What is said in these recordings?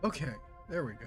Okay, there we go.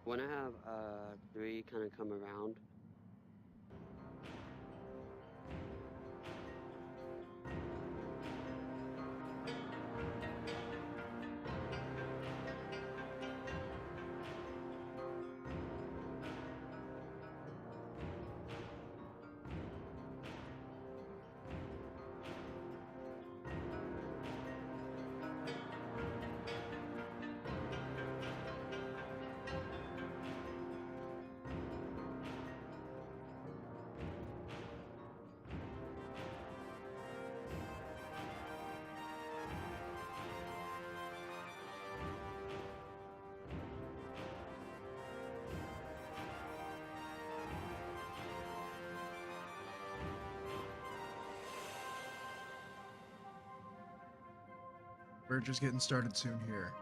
Want to have three kind of come around? We're just getting started soon here.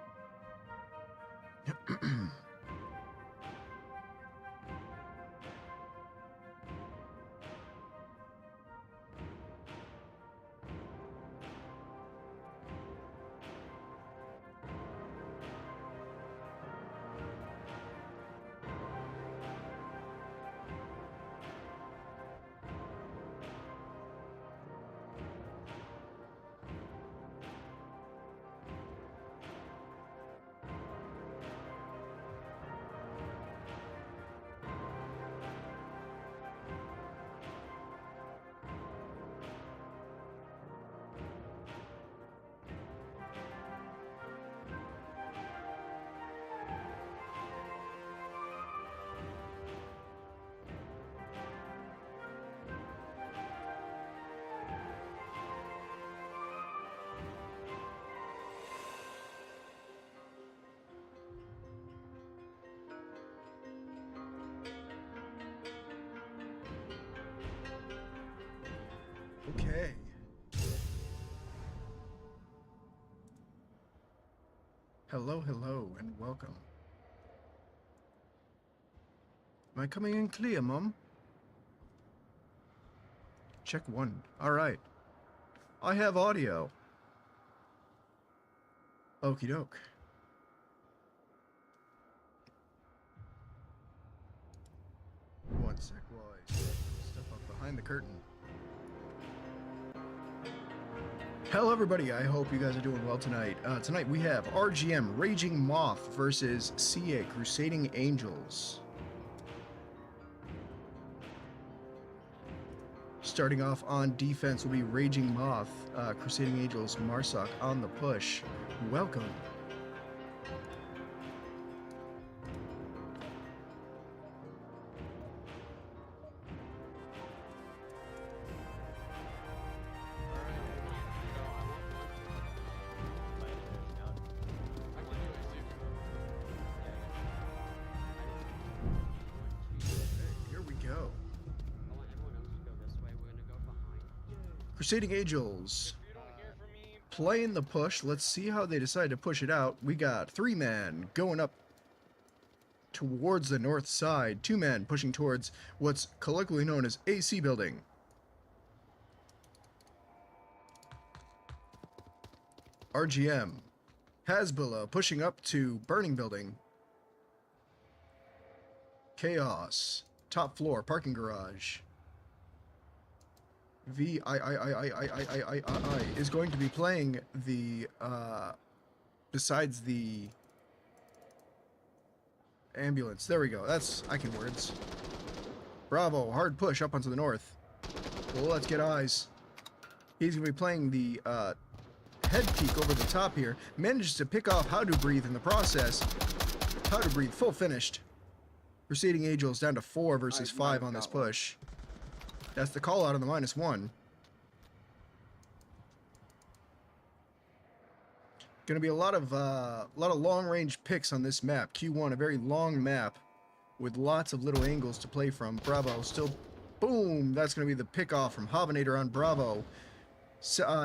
Okay. Hello, hello, and welcome. Am I coming in clear, Mum? Check one. Alright. I have audio. Okie doke. One sec while I step up behind the curtain. Hello everybody, I hope you guys are doing well tonight. Tonight we have RGM Raging Moth versus CA Crusading Angels. Starting off on defense will be Raging Moth, Crusading Angels, Marsoc on the push. Welcome. Here we go. I want everyone else to go this way. We're gonna go behind. Crusading Angels playing the push. Let's see how they decide to push it out. We got 3-man going up towards the north side. 2 men pushing towards what's colloquially known as AC building. RGM. Hasbullah pushing up to burning building. Chaos. Top floor, parking garage. VIII is going to be playing the, besides the ambulance. There we go. I can words. Bravo, hard push up onto the north. Well, let's get eyes. He's going to be playing the, head peek over the top here. Manages to pick off How to Breathe in the process. How to Breathe, full finished. Crusading Angels down to 4 versus 5 on this push. That's the call out on the -1. Going to be a lot of long-range picks on this map. Q1, a very long map with lots of little angles to play from. Bravo, still, boom! That's going to be the pick-off from Havanator on Bravo.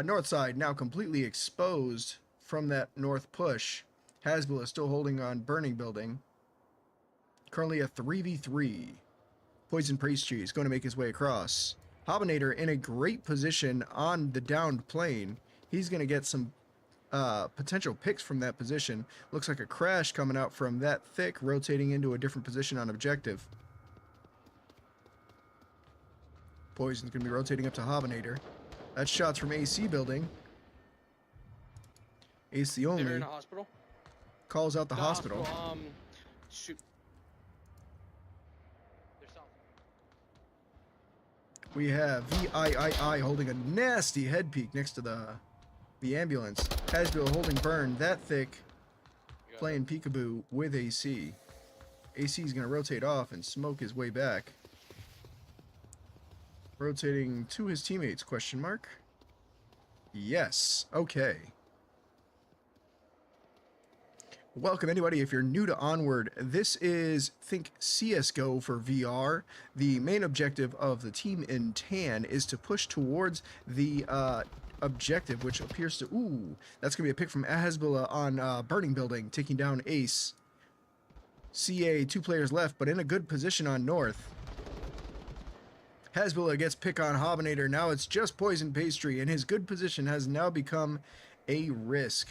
North side now completely exposed from that north push. Hasbullah still holding on burning building. Currently a 3v3. Poison Pastry is going to make his way across. Havanator in a great position on the downed plane. He's going to get some potential picks from that position. Looks like a crash coming out from that thick, rotating into a different position on objective. Poison's going to be rotating up to Havanator. That's shots from AC building. Ace the only. They're in a hospital. Calls out the hospital. Shoot. They're south. We have VIII holding a nasty head peek next to the ambulance. Hasbullah holding burn that thick, playing peekaboo with AC. AC is going to rotate off and smoke his way back. Rotating to his teammates, question mark? Yes. Okay. Welcome, anybody. If you're new to Onward, this is, think CSGO for VR. The main objective of the team in tan is to push towards the objective, which appears to... Ooh, that's going to be a pick from Hasbullah on Burning Building, taking down Ace. CA, 2 players left, but in a good position on North. Hasbullah gets pick on Havanator. Now it's just Poison Pastry, and his good position has now become a risk.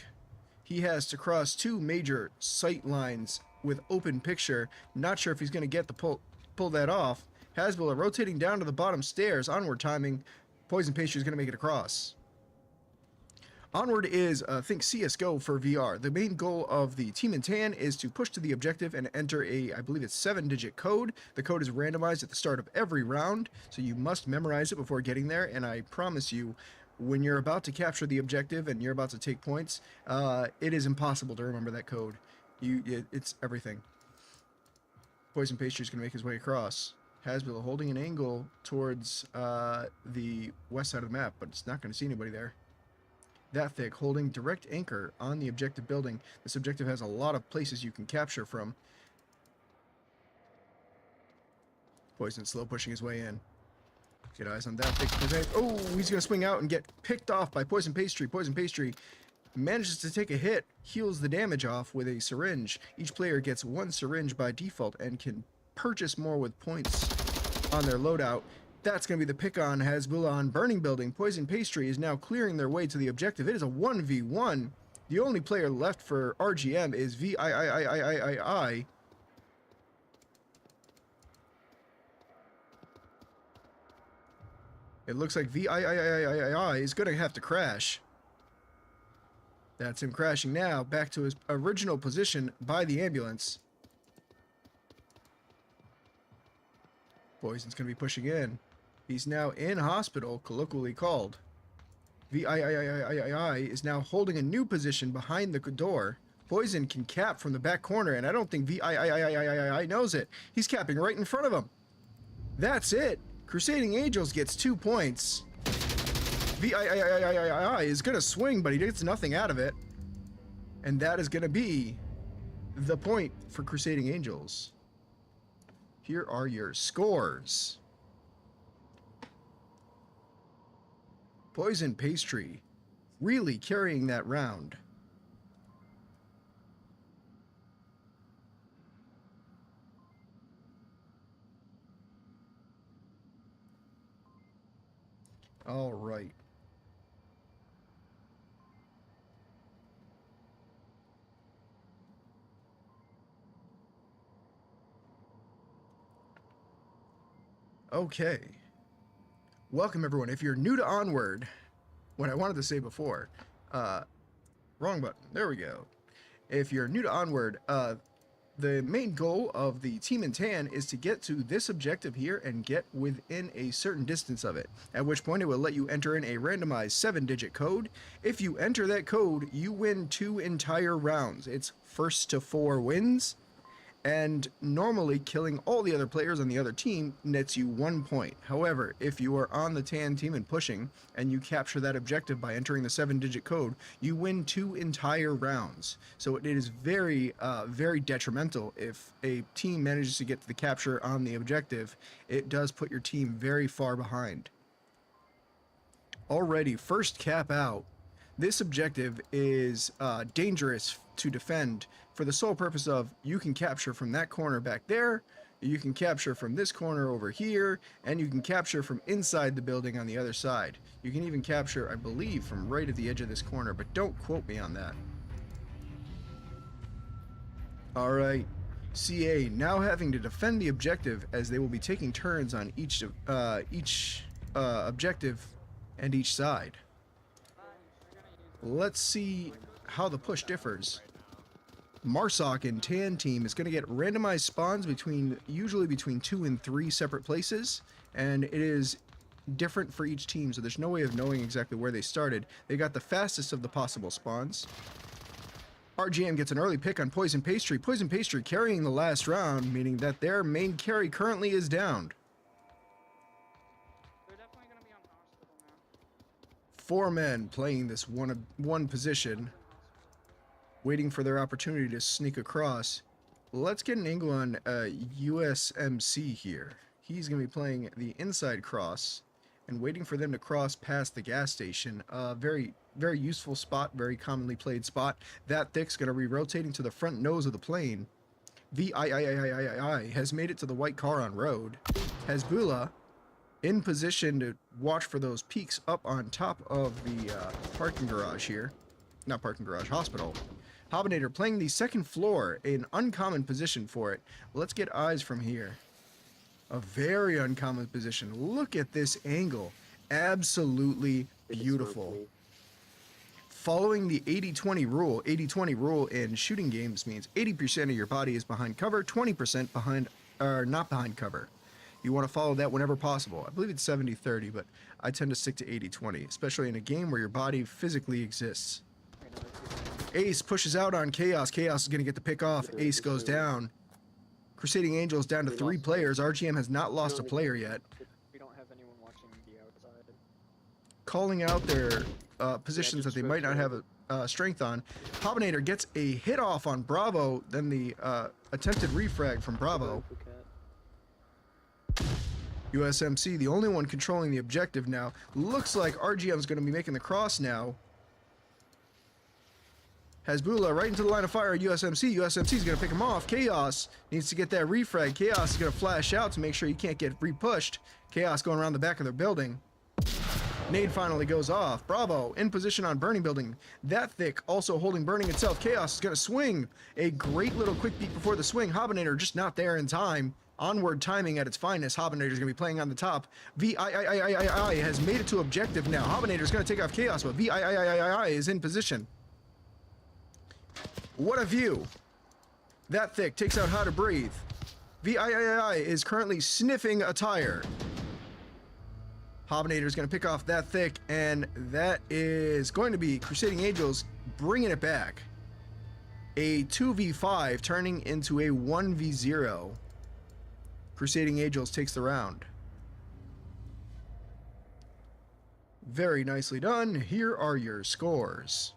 He has to cross 2 major sight lines with open picture. Not sure if he's going to get the pull that off. Hasbullah rotating down to the bottom stairs. Onward timing. Poison Pastry is going to make it across. Onward is, think CSGO for VR. The main goal of the team in tan is to push to the objective and enter a, I believe it's 7-digit code. The code is randomized at the start of every round, so you must memorize it before getting there, and I promise you, when you're about to capture the objective and you're about to take points, it is impossible to remember that code. It's everything. Poison Pastry is going to make his way across. Hasbullah holding an angle towards the west side of the map, but it's not going to see anybody there. That thick, holding direct anchor on the objective building. This objective has a lot of places you can capture from. Poison slow pushing his way in. Get eyes on that thick. Oh, he's going to swing out and get picked off by Poison Pastry. Poison Pastry manages to take a hit, heals the damage off with a syringe. Each player gets 1 syringe by default and can purchase more with points on their loadout. That's going to be the pick on Hasbullah on Burning Building. Poison Pastry is now clearing their way to the objective. It is a 1v1. The only player left for RGM is VIII. It looks like VIII is going to have to crash. That's him crashing now, back to his original position by the ambulance. Poison's going to be pushing in. He's now in hospital, colloquially called. VIII is now holding a new position behind the door. Poison can cap from the back corner, and I don't think VIII knows it. He's capping right in front of him. That's it. Crusading Angels gets 2 points. VIII is going to swing, but he gets nothing out of it. And that is going to be the point for Crusading Angels. Here are your scores. Poison Pastry really carrying that round. All right. Okay. Welcome, everyone. If you're new to Onward, what I wanted to say before, uh, wrong button. There we go. If you're new to Onward, the main goal of the team in tan is to get to this objective here and get within a certain distance of it, at which point it will let you enter in a randomized 7-digit code. If you enter that code, you win 2 entire rounds. It's first to 4 wins, and normally killing all the other players on the other team nets you 1 point. However, if you are on the tan team and pushing, and you capture that objective by entering the 7-digit code, you win 2 entire rounds. So it is very, very detrimental if a team manages to get to the capture on the objective. It does put your team very far behind. Already, first cap out. This objective is dangerous to defend for the sole purpose of you can capture from that corner back there, you can capture from this corner over here, and you can capture from inside the building on the other side. You can even capture, I believe, from right at the edge of this corner, but don't quote me on that. Alright, CA now having to defend the objective as they will be taking turns on each objective and each side. Let's see how the push differs. Marsoc and Tan team is going to get randomized spawns usually between 2 and 3 separate places, and it is different for each team, so there's no way of knowing exactly where they started. They got the fastest of the possible spawns. RGM gets an early pick on Poison Pastry. Poison Pastry carrying the last round, meaning that their main carry currently is downed. They're definitely gonna be on hospital now. 4 men playing this one position, waiting for their opportunity to sneak across. Let's get an angle on USMC here. He's going to be playing the inside cross and waiting for them to cross past the gas station. Very, very useful spot, very commonly played spot. That thick's going to be rotating to the front nose of the plane. VIIIIII has made it to the white car on road. Hezbollah in position to watch for those peaks up on top of the parking garage here. Not parking garage, hospital. Hobinator playing the second floor, an uncommon position for it. Let's get eyes from here. A very uncommon position. Look at this angle. Absolutely beautiful. Following the 80-20 rule. 80-20 rule in shooting games means 80% of your body is behind cover, 20% behind, or not behind cover. You want to follow that whenever possible. I believe it's 70-30, but I tend to stick to 80-20, especially in a game where your body physically exists. Ace pushes out on Chaos. Chaos is going to get the pick off. Ace goes down. Crusading Angels down to 3 players. RGM has not lost a player yet. We don't have anyone watching the outside. Calling out their positions that they might not have a strength on. Hobinator gets a hit off on Bravo, then the attempted refrag from Bravo. USMC, the only one controlling the objective now. Looks like RGM is going to be making the cross now. Hezbollah right into the line of fire at USMC. USMC is going to pick him off. Chaos needs to get that refrag. Chaos is going to flash out to make sure he can't get repushed. Chaos going around the back of their building. Nade finally goes off. Bravo in position on burning building. That thick also holding burning itself. Chaos is going to swing. A great little quick beat before the swing. Hobinator just not there in time. Onward timing at its finest. Hobinator is going to be playing on the top. VIIIIII has made it to objective now. Hobinator is going to take off Chaos, but VIIIII is in position. What a view. That thick takes out How to Breathe. VIIII is currently sniffing a tire. Hobinator is going to pick off That thick, and that is going to be Crusading Angels bringing it back. A 2v5 turning into a 1v0. Crusading Angels takes the round. Very nicely done. Here are your scores.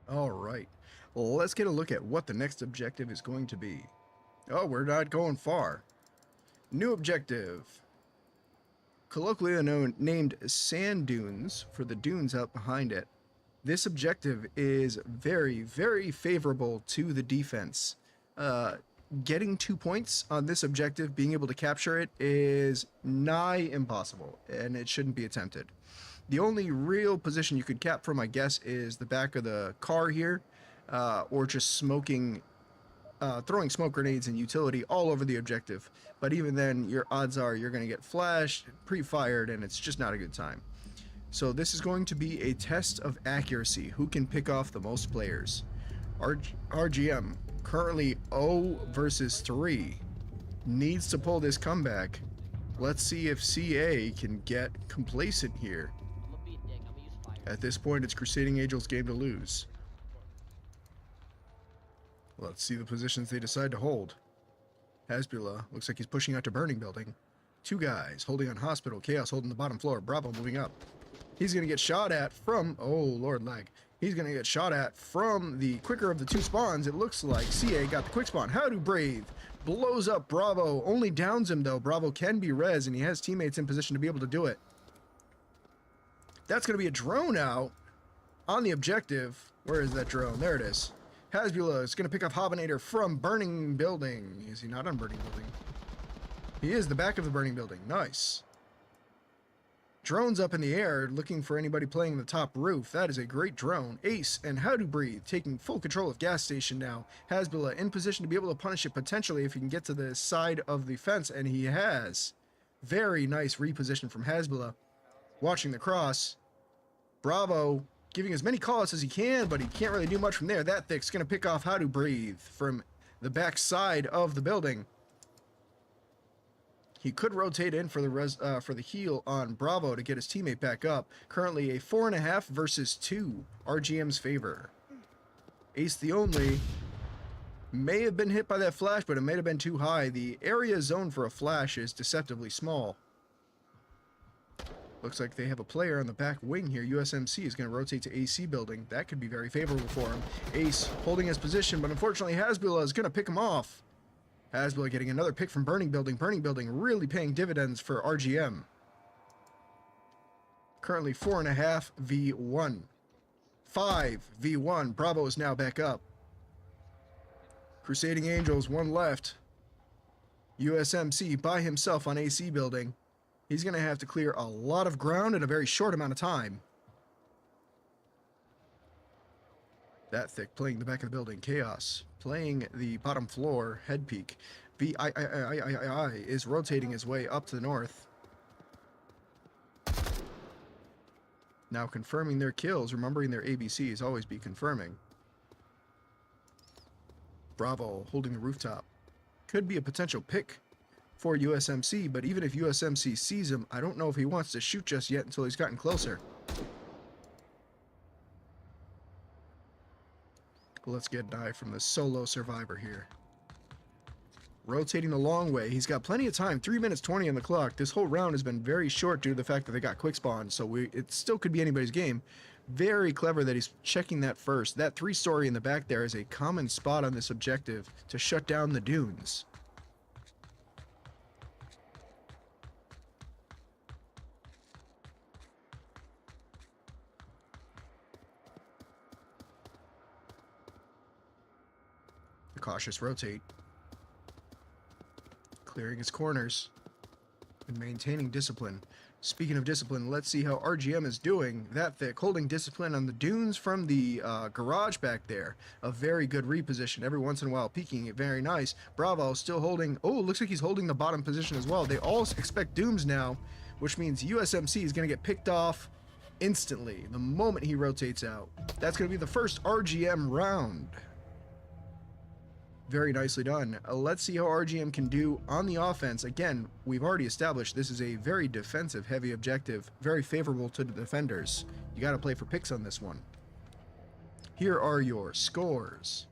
All right. Well, let's get a look at what the next objective is going to be. Oh, we're not going far. New objective. Colloquially named Sand Dunes for the dunes out behind it. This objective is very, very favorable to the defense. Uh, Getting 2 points on this objective, being able to capture it, is nigh impossible, and it shouldn't be attempted. The only real position you could cap from, I guess, is the back of the car here, or just throwing smoke grenades and utility all over the objective. But even then, your odds are you're going to get flashed, pre-fired, and it's just not a good time. So this is going to be a test of accuracy. Who can pick off the most players? RGM, currently 0 versus 3, needs to pull this comeback. Let's see if CA can get complacent here. I'm gonna be a dick. I'm gonna use fire. At this point, it's Crusading Angel's game to lose. Let's see the positions they decide to hold. Hasbula looks like he's pushing out to Burning Building. 2 guys holding on Hospital. Chaos holding the bottom floor. Bravo moving up. He's going to get shot at from... Oh, Lord lag. He's going to get shot at from the quicker of the 2 spawns. It looks like CA got the quick spawn. How to Brave blows up Bravo. Only downs him, though. Bravo can be res, and he has teammates in position to be able to do it. That's going to be a drone out on the objective. Where is that drone? There it is. Hasbula is going to pick up Hobinator from Burning Building. Is he not on Burning Building? He is the back of the Burning Building. Nice. Drones up in the air looking for anybody playing the top roof. That is a great drone. Ace and How to Breathe taking full control of gas station now. Hasbula in position to be able to punish it potentially if he can get to the side of the fence, and he has. Very nice reposition from Hasbula. Watching the cross. Bravo giving as many calls as he can, but he can't really do much from there. That thick's going to pick off How to Breathe from the back side of the building. He could rotate in for the heal on Bravo to get his teammate back up. Currently a 4.5 versus 2, RGM's favor. Ace the Only may have been hit by that flash, but it may have been too high. The area zone for a flash is deceptively small. Looks like they have a player on the back wing here. USMC is going to rotate to AC building. That could be very favorable for him. Ace holding his position, but unfortunately Hasbula is going to pick him off. Hasbula getting another pick from Burning Building. Burning Building really paying dividends for RGM. Currently 4.5 v1. 5 v1. Bravo is now back up. Crusading Angels, 1 left. USMC by himself on AC Building. He's going to have to clear a lot of ground in a very short amount of time. That thick playing the back of the building. Chaos playing the bottom floor. Head peak. VII is rotating his way up to the north. Now confirming their kills. Remembering their ABCs. Always be confirming. Bravo holding the rooftop. Could be a potential pick for USMC, but even if USMC sees him, I don't know if he wants to shoot just yet until he's gotten closer. Let's get an eye from the solo survivor here. Rotating the long way. He's got plenty of time. 3 minutes 20 on the clock. This whole round has been very short due to the fact that they got quick spawn, so it still could be anybody's game. Very clever that he's checking that first. That 3-story in the back there is a common spot on this objective to shut down the dunes. The cautious rotate. Clearing his corners and maintaining discipline. Speaking of discipline, let's see how RGM is doing. That thick, holding discipline on the dunes from the garage back there. A very good reposition. Every once in a while peeking it. Very nice. Bravo still holding. Oh, looks like he's holding the bottom position as well. They all expect dooms now, which means USMC is going to get picked off instantly the moment he rotates out. That's going to be the first RGM round. Very nicely done. Let's see how RGM can do on the offense. Again, we've already established this is a very defensive heavy objective, very favorable to the defenders. You got to play for picks on this one. Here are your scores.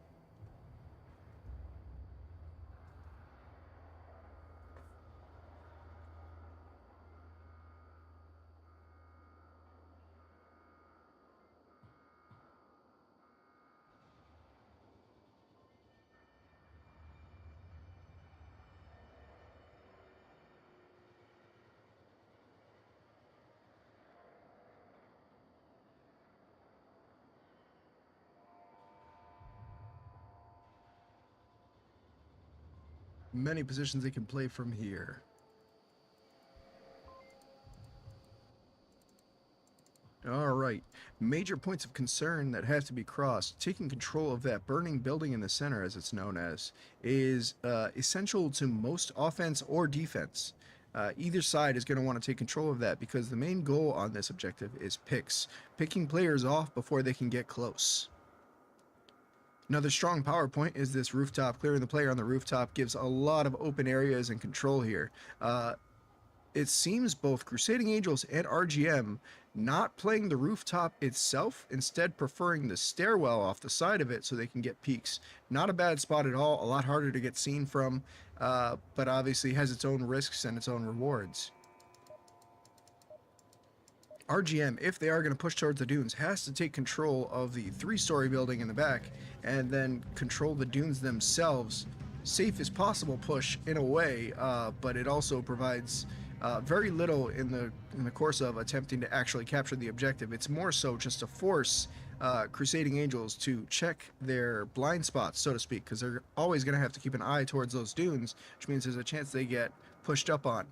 many positions they can play from here. All right. Major points of concern that have to be crossed. Taking control of that burning building in the center, as it's known as, is essential to most offense or defense. Either side is going to want to take control of that because the main goal on this objective is picks. Picking players off before they can get close. Another strong power point is this rooftop. Clearing the player on the rooftop gives a lot of open areas and control here. It seems both Crusading Angels and RGM not playing the rooftop itself, instead preferring the stairwell off the side of it so they can get peeks. Not a bad spot at all, a lot harder to get seen from, but obviously has its own risks and its own rewards. RGM, if they are going to push towards the dunes, has to take control of the 3-story building in the back and then control the dunes themselves. Safe as possible push in a way, but it also provides very little in the course of attempting to actually capture the objective. It's more so just to force Crusading Angels to check their blind spots, so to speak, because they're always going to have to keep an eye towards those dunes, which means there's a chance they get pushed up on.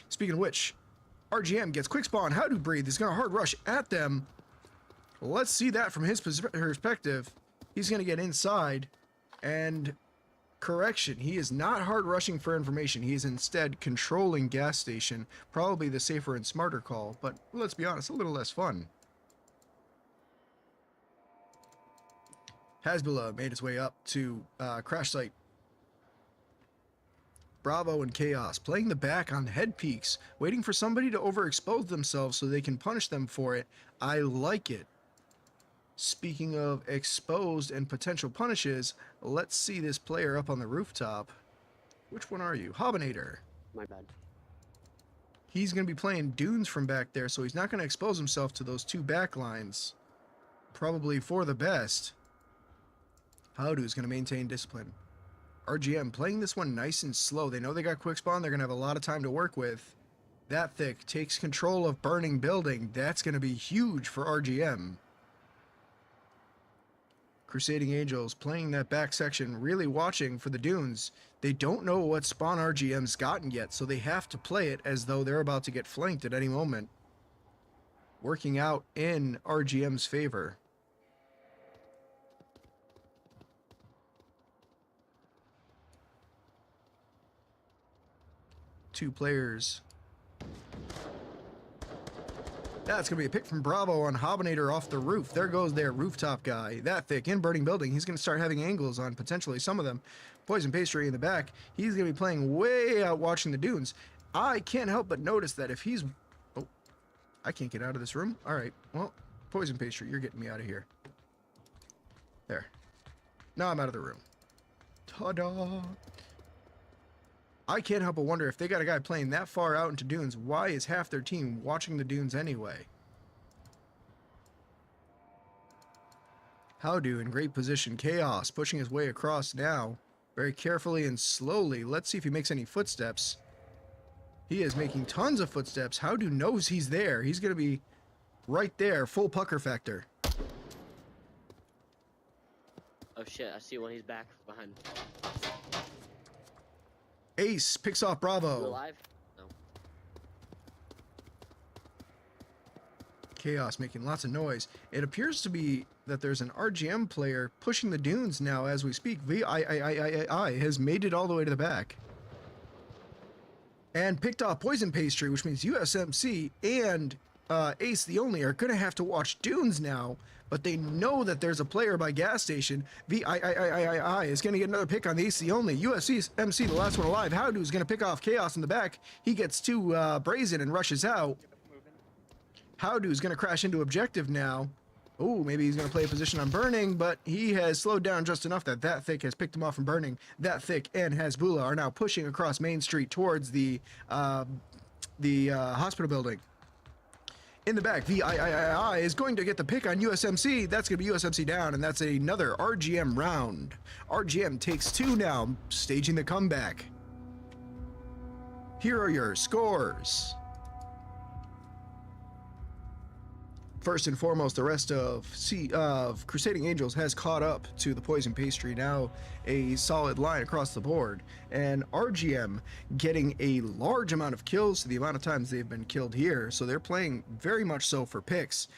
Speaking of which, RGM gets quick spawn. How to breathe? He's going to hard rush at them. Let's see that from his perspective. He's going to get inside and... Correction, he is not hard rushing for information. He is instead controlling gas station. Probably the safer and smarter call, but let's be honest, a little less fun. Hasbullah made his way up to crash site. Bravo and Chaos playing the back on head peaks, waiting for somebody to overexpose themselves so they can punish them for it. I like it. Speaking of exposed and potential punishes, let's see this player up on the rooftop. Which one are you? Hobinator. My bad. He's going to be playing dunes from back there, so he's not going to expose himself to those two back lines. Probably for the best. Howdo's going to maintain discipline. RGM playing this one nice and slow. They know they got quick spawn. They're going to have a lot of time to work with. That thick takes control of burning building. That's going to be huge for RGM. Crusading Angels playing that back section, really watching for the dunes. They don't know what spawn RGM's gotten yet, so they have to play it as though they're about to get flanked at any moment. Working out in RGM's favor. Two players. That's going to be a pick from Bravo on Hobinator off the roof. There goes their rooftop guy. That thick in burning building. He's going to start having angles on potentially some of them. Poison Pastry in the back. He's going to be playing way out watching the dunes. I can't help but notice that if he's... Oh, I can't get out of this room. All right. Well, Poison Pastry, you're getting me out of here. There. Now I'm out of the room. Ta-da! I can't help but wonder if they got a guy playing that far out into dunes, why is half their team watching the dunes anyway? Howdo in great position. Chaos pushing his way across now. Very carefully and slowly. Let's see if he makes any footsteps. He is making tons of footsteps. Howdo knows he's there. He's going to be right there. Full pucker factor. Oh shit, I see one. He's back behind. Ace picks off Bravo. You alive? No. Chaos making lots of noise. It appears to be that there's an RGM player pushing the dunes now as we speak. VIII has made it all the way to the back. And picked off Poison Pastry, which means USMC and Ace the Only are going to have to watch dunes now. But they know that there's a player by gas station. VIII is going to get another pick on the Ace the Only. USMC, the last one alive. Howdo is going to pick off Chaos in the back. He gets too brazen and rushes out. Howdo is going to crash into objective now. Oh, maybe he's going to play a position on Burning, but he has slowed down just enough that That Thick has picked him off from Burning. That Thick and Hasbullah are now pushing across Main Street towards the hospital building. In the back, VIII is going to get the pick on USMC. That's going to be USMC down, and that's another RGM round. RGM takes 2 now, staging the comeback. Here are your scores. First and foremost, the rest of Crusading Angels has caught up to the Poison Pastry, now a solid line across the board. And RGM getting a large amount of kills to the amount of times they've been killed here, so they're playing very much so for picks.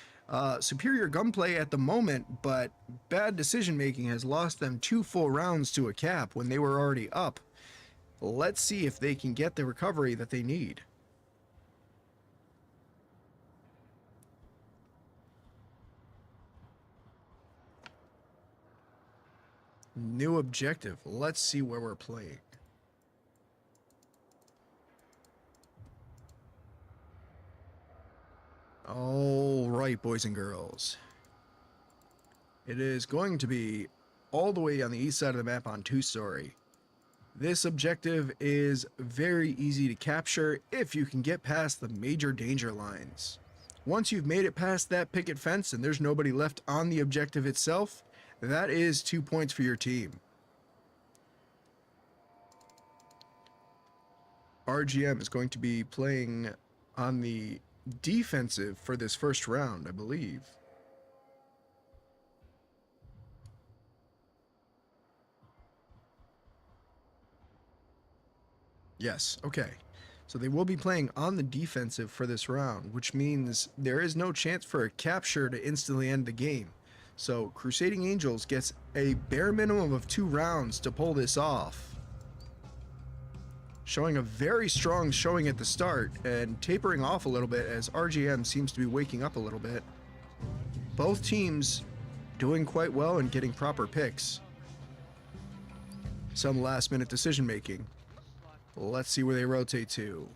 Superior gunplay at the moment, but bad decision making has lost them 2 full rounds to a cap when they were already up. Let's see if they can get the recovery that they need. New objective. Let's see where we're playing. All right, boys and girls. It is going to be all the way on the east side of the map on 2-story. This objective is very easy to capture if you can get past the major danger lines. Once you've made it past that picket fence and there's nobody left on the objective itself, that is 2 points for your team. RGM is going to be playing on the defensive for this first round, I believe. Yes, okay. So they will be playing on the defensive for this round, which means there is no chance for a capture to instantly end the game. So Crusading Angels gets a bare minimum of 2 rounds to pull this off. Showing a very strong showing at the start and tapering off a little bit as RGM seems to be waking up a little bit. Both teams doing quite well and getting proper picks. Some last minute decision making. Let's see where they rotate to.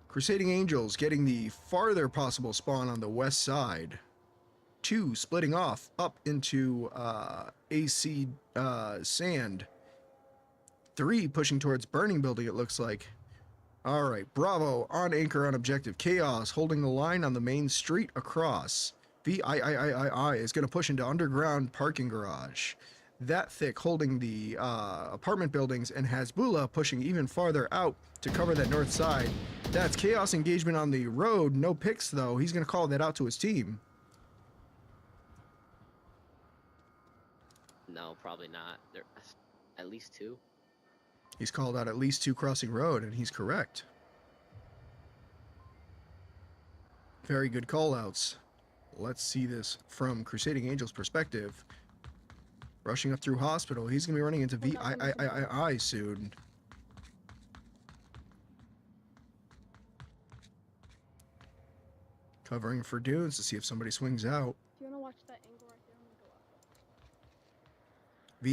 Crusading Angels getting the farther possible spawn on the west side. 2 splitting off up into AC sand. 3 pushing towards burning building, it looks like. Alright, Bravo on anchor on objective. Chaos holding the line on the main street across. VIII is going to push into underground parking garage. That thick holding the apartment buildings, and Hasbullah pushing even farther out to cover that north side. That's Chaos engagement on the road. No picks though. He's going to call that out to his team. No, probably not. There, at least 2. He's called out at least 2 crossing road, and he's correct. Very good call outs. Let's see this from Crusading Angels perspective. Rushing up through hospital. He's going to be running into VIII soon. Covering for dunes to see if somebody swings out. Do you want to watch that angle right there? I'm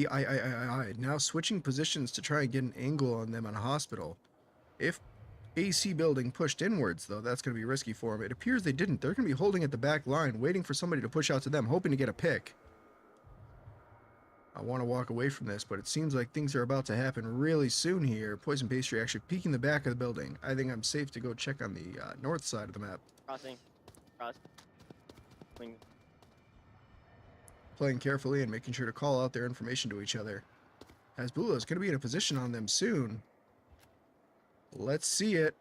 gonna go up. VIII now switching positions to try and get an angle on them on hospital. If AC building pushed inwards, though, that's going to be risky for them. It appears they didn't. They're going to be holding at the back line, waiting for somebody to push out to them, hoping to get a pick. I want to walk away from this, but it seems like things are about to happen really soon here. Poison Pastry actually peeking the back of the building. I think I'm safe to go check on the north side of the map. Crossing. Cross. Wing. Playing carefully and making sure to call out their information to each other. Hasbullah is going to be in a position on them soon. Let's see it.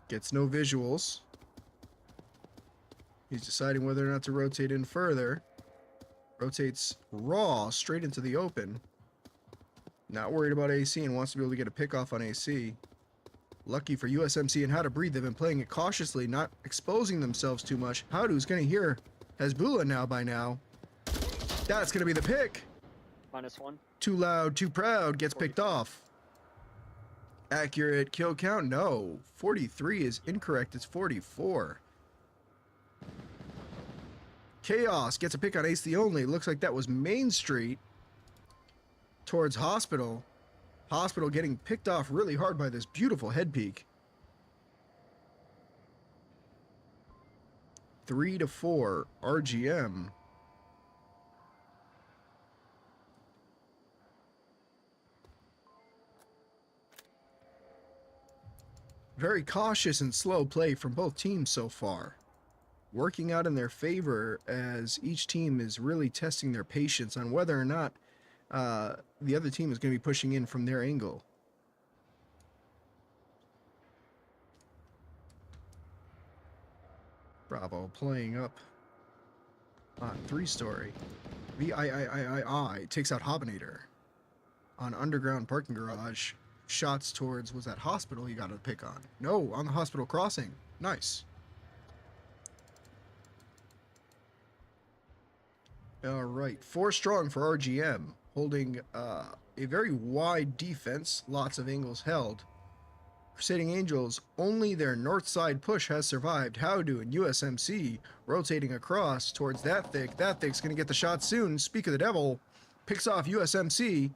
Gets no visuals. He's deciding whether or not to rotate in further. Rotates raw straight into the open. Not worried about AC and wants to be able to get a pick off on AC. Lucky for USMC and How to Breathe, they've been playing it cautiously, not exposing themselves too much. Howdu's going to hear Hasbullah now by now. That's going to be the pick. -1. Too loud, too proud, gets picked off. Accurate kill count? No. 43 is incorrect. It's 44. Chaos gets a pick on Ace the Only. Looks like that was Main Street towards Hospital. Hospital getting picked off really hard by this beautiful head peek. 3-4 RGM. Very cautious and slow play from both teams so far. Working out in their favor as each team is really testing their patience on whether or not the other team is going to be pushing in from their angle. Bravo playing up on 3-story. VIII takes out Hobinator. On underground parking garage. Shots towards, was that hospital you got to pick on? No, on the hospital crossing. Nice. All right, 4 strong for RGM, holding a very wide defense, lots of angles held. Crusading Angels, only their north side push has survived. Howdo and USMC rotating across towards that thick. That thick's going to get the shot soon. Speak of the devil, picks off USMC.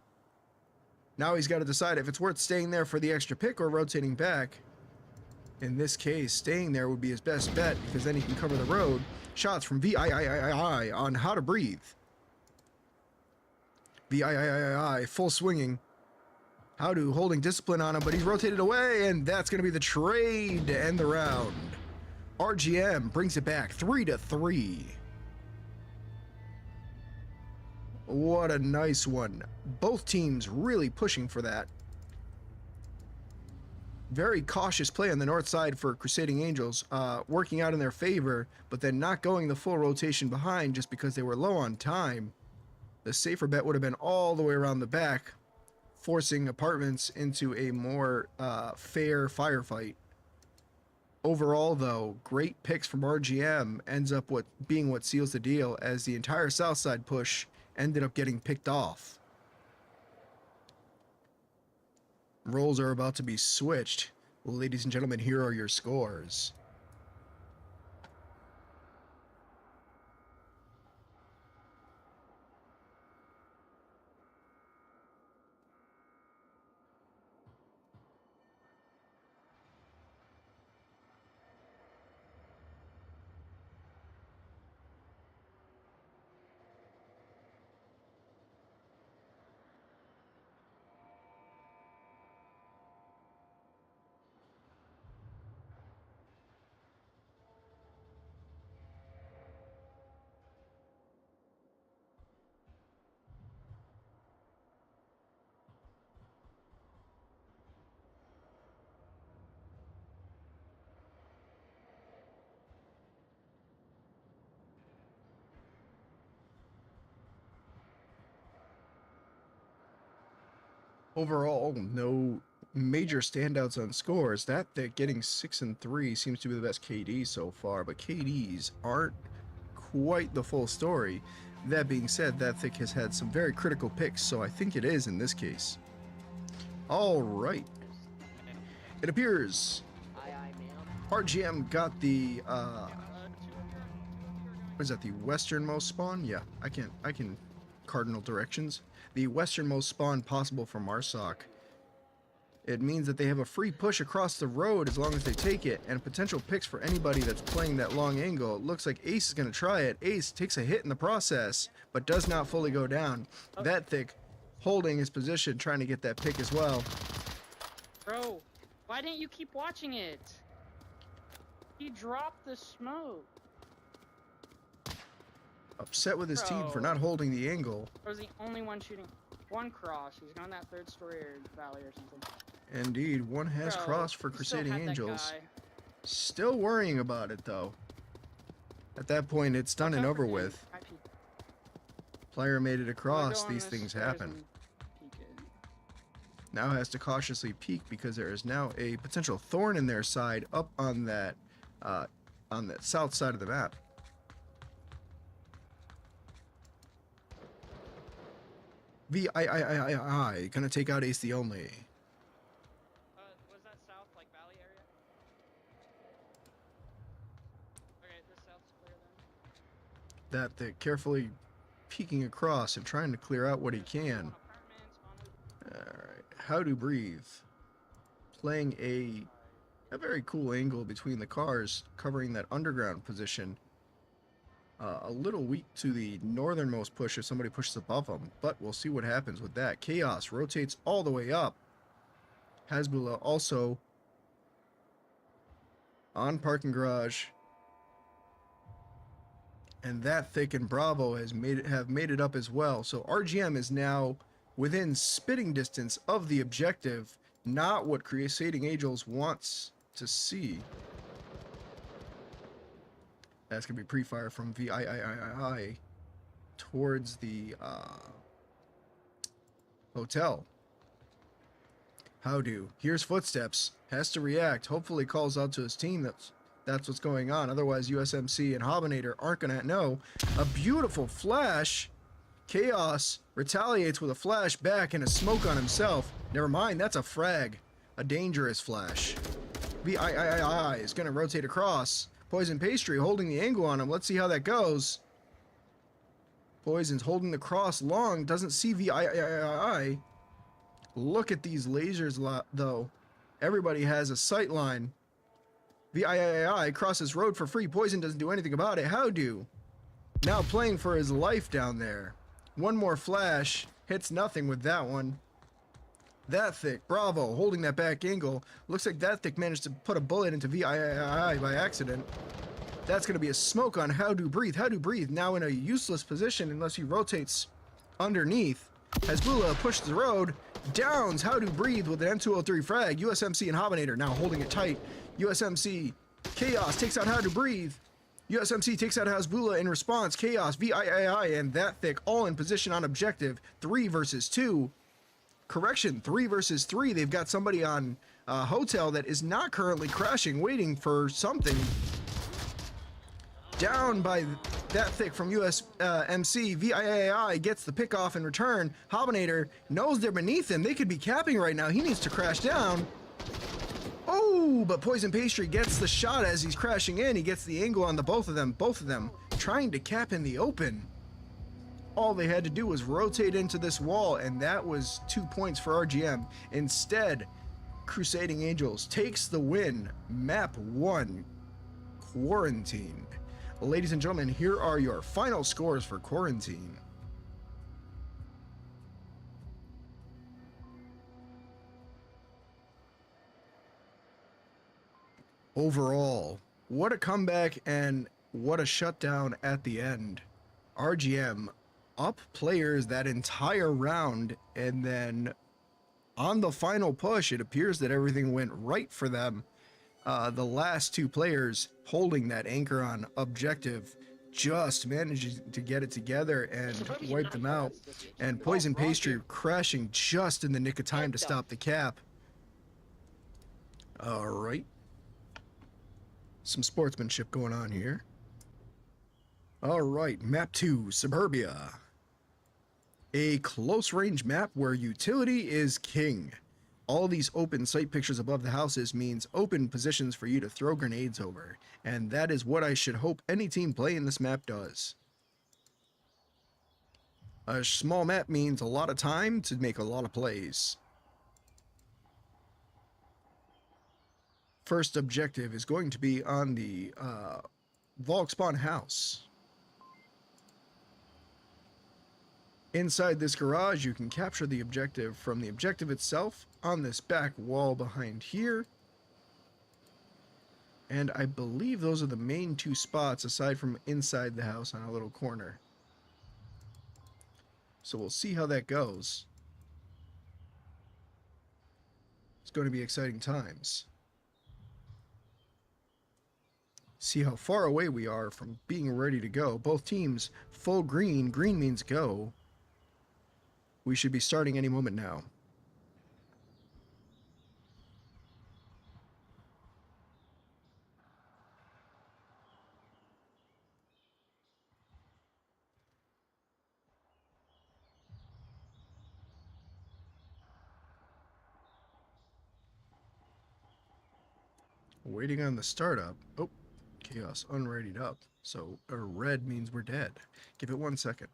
Now he's got to decide if it's worth staying there for the extra pick or rotating back. In this case, staying there would be his best bet because then he can cover the road. Shots from VIII on how to breathe. VIII full swinging. Howdo holding discipline on him, but he's rotated away, and that's going to be the trade to end the round. RGM brings it back 3-3. What a nice one. Both teams really pushing for that. Very cautious play on the north side for Crusading Angels, working out in their favor, but then not going the full rotation behind just because they were low on time. The safer bet would have been all the way around the back, forcing apartments into a more fair firefight. Overall, though, great picks from RGM ends up being what seals the deal, as the entire south side push ended up getting picked off. Roles are about to be switched. Ladies and gentlemen, here are your scores. Overall, no major standouts on scores. That getting 6 and 3 seems to be the best KD so far, but KDs aren't quite the full story. That being said, that thick has had some very critical picks, so I think it is in this case. All right. It appears RGM got the what is that, the westernmost spawn? Yeah, I can cardinal directions. The westernmost spawn possible for Marsoc. It means that they have a free push across the road as long as they take it, and potential picks for anybody that's playing that long angle. It looks like Ace is going to try it. Ace takes a hit in the process, but does not fully go down. That thick holding his position, trying to get that pick as well. Bro, why didn't you keep watching it? He dropped the smoke. Upset with his team for not holding the angle. I was the only one shooting. One cross. He's on that 3rd story or valley or something. Indeed, one has Bro, crossed for you still Crusading had that Angels. guy. Still worrying about it though. At that point, it's done and over with. Player made it across. These things happen. Now has to cautiously peek because there is now a potential thorn in their side up on that south side of the map. VIII gonna take out Ace the Only. Was that south, like valley area? Okay, this south's clear then. That they're carefully peeking across and trying to clear out what he can. Alright, how to breathe. Playing a very cool angle between the cars, covering that underground position. A little weak to the northernmost push if somebody pushes above them, but we'll see what happens with that. Chaos rotates all the way up. Hasbullah also on parking garage. And that thick and Bravo have made it up as well. So RGM is now within spitting distance of the objective, not what Crusading Angels wants to see. That's going to be pre-fire from VIII towards the hotel. How do? Here's footsteps. Has to react. Hopefully calls out to his team that's what's going on. Otherwise, USMC and Hobinator aren't going to know. A beautiful flash. Chaos retaliates with a flash back and a smoke on himself. Never mind, that's a frag. A dangerous flash. VIII is going to rotate across. Poison Pastry holding the angle on him. Let's see how that goes. Poison's holding the cross long. Doesn't see VIII. Look at these lasers, though. Everybody has a sight line. VIII crosses road for free. Poison doesn't do anything about it. How do? Now playing for his life down there. One more flash. Hits nothing with that one. That Thick, bravo, holding that back angle. Looks like That Thick managed to put a bullet into VIII by accident. That's going to be a smoke on How Do Breathe. How Do Breathe now in a useless position unless he rotates underneath. Hezbollah pushed the road. Downs How Do Breathe with an M203 frag. USMC and Hobinator now holding it tight. USMC Chaos takes out How Do Breathe. USMC takes out Hezbollah in response. Chaos, VIII, and That Thick all in position on objective. 3 versus 2. Correction, 3 versus 3. They've got somebody on hotel that is not currently crashing, waiting for something. Down by That Thick from USMC. VIII gets the pick off in return. Hobinator knows they're beneath him. They could be capping right now. He needs to crash down. Oh, but Poison Pastry gets the shot as he's crashing in. He gets the angle on the both of them trying to cap in the open. All they had to do was rotate into this wall, and that was 2 points for RGM. Instead, Crusading Angels takes the win. Map 1, Quarantine. Ladies and gentlemen, here are your final scores for Quarantine. Overall, what a comeback and what a shutdown at the end. RGM up players that entire round, and then on the final push, it appears that everything went right for them. The last 2 players holding that anchor on objective just managed to get it together and wipe them out. And Poison Pastry crashing just in the nick of time to stop the cap. All right. Some sportsmanship going on here. All right, map 2, Suburbia. A close range map where utility is king. All these open sight pictures above the houses means open positions for you to throw grenades over, and that is what I should hope any team playing this map does. A small map means a lot of time to make a lot of plays. First objective is going to be on the Volkspawn house. Inside this garage, you can capture the objective from the objective itself on this back wall behind here. And I believe those are the main 2 spots aside from inside the house on a little corner. So we'll see how that goes. It's going to be exciting times. See how far away we are from being ready to go. Both teams full green. Green means go. We should be starting any moment now. Waiting on the startup. Oh, Chaos unreadied up. So a red means we're dead. Give it 1 second.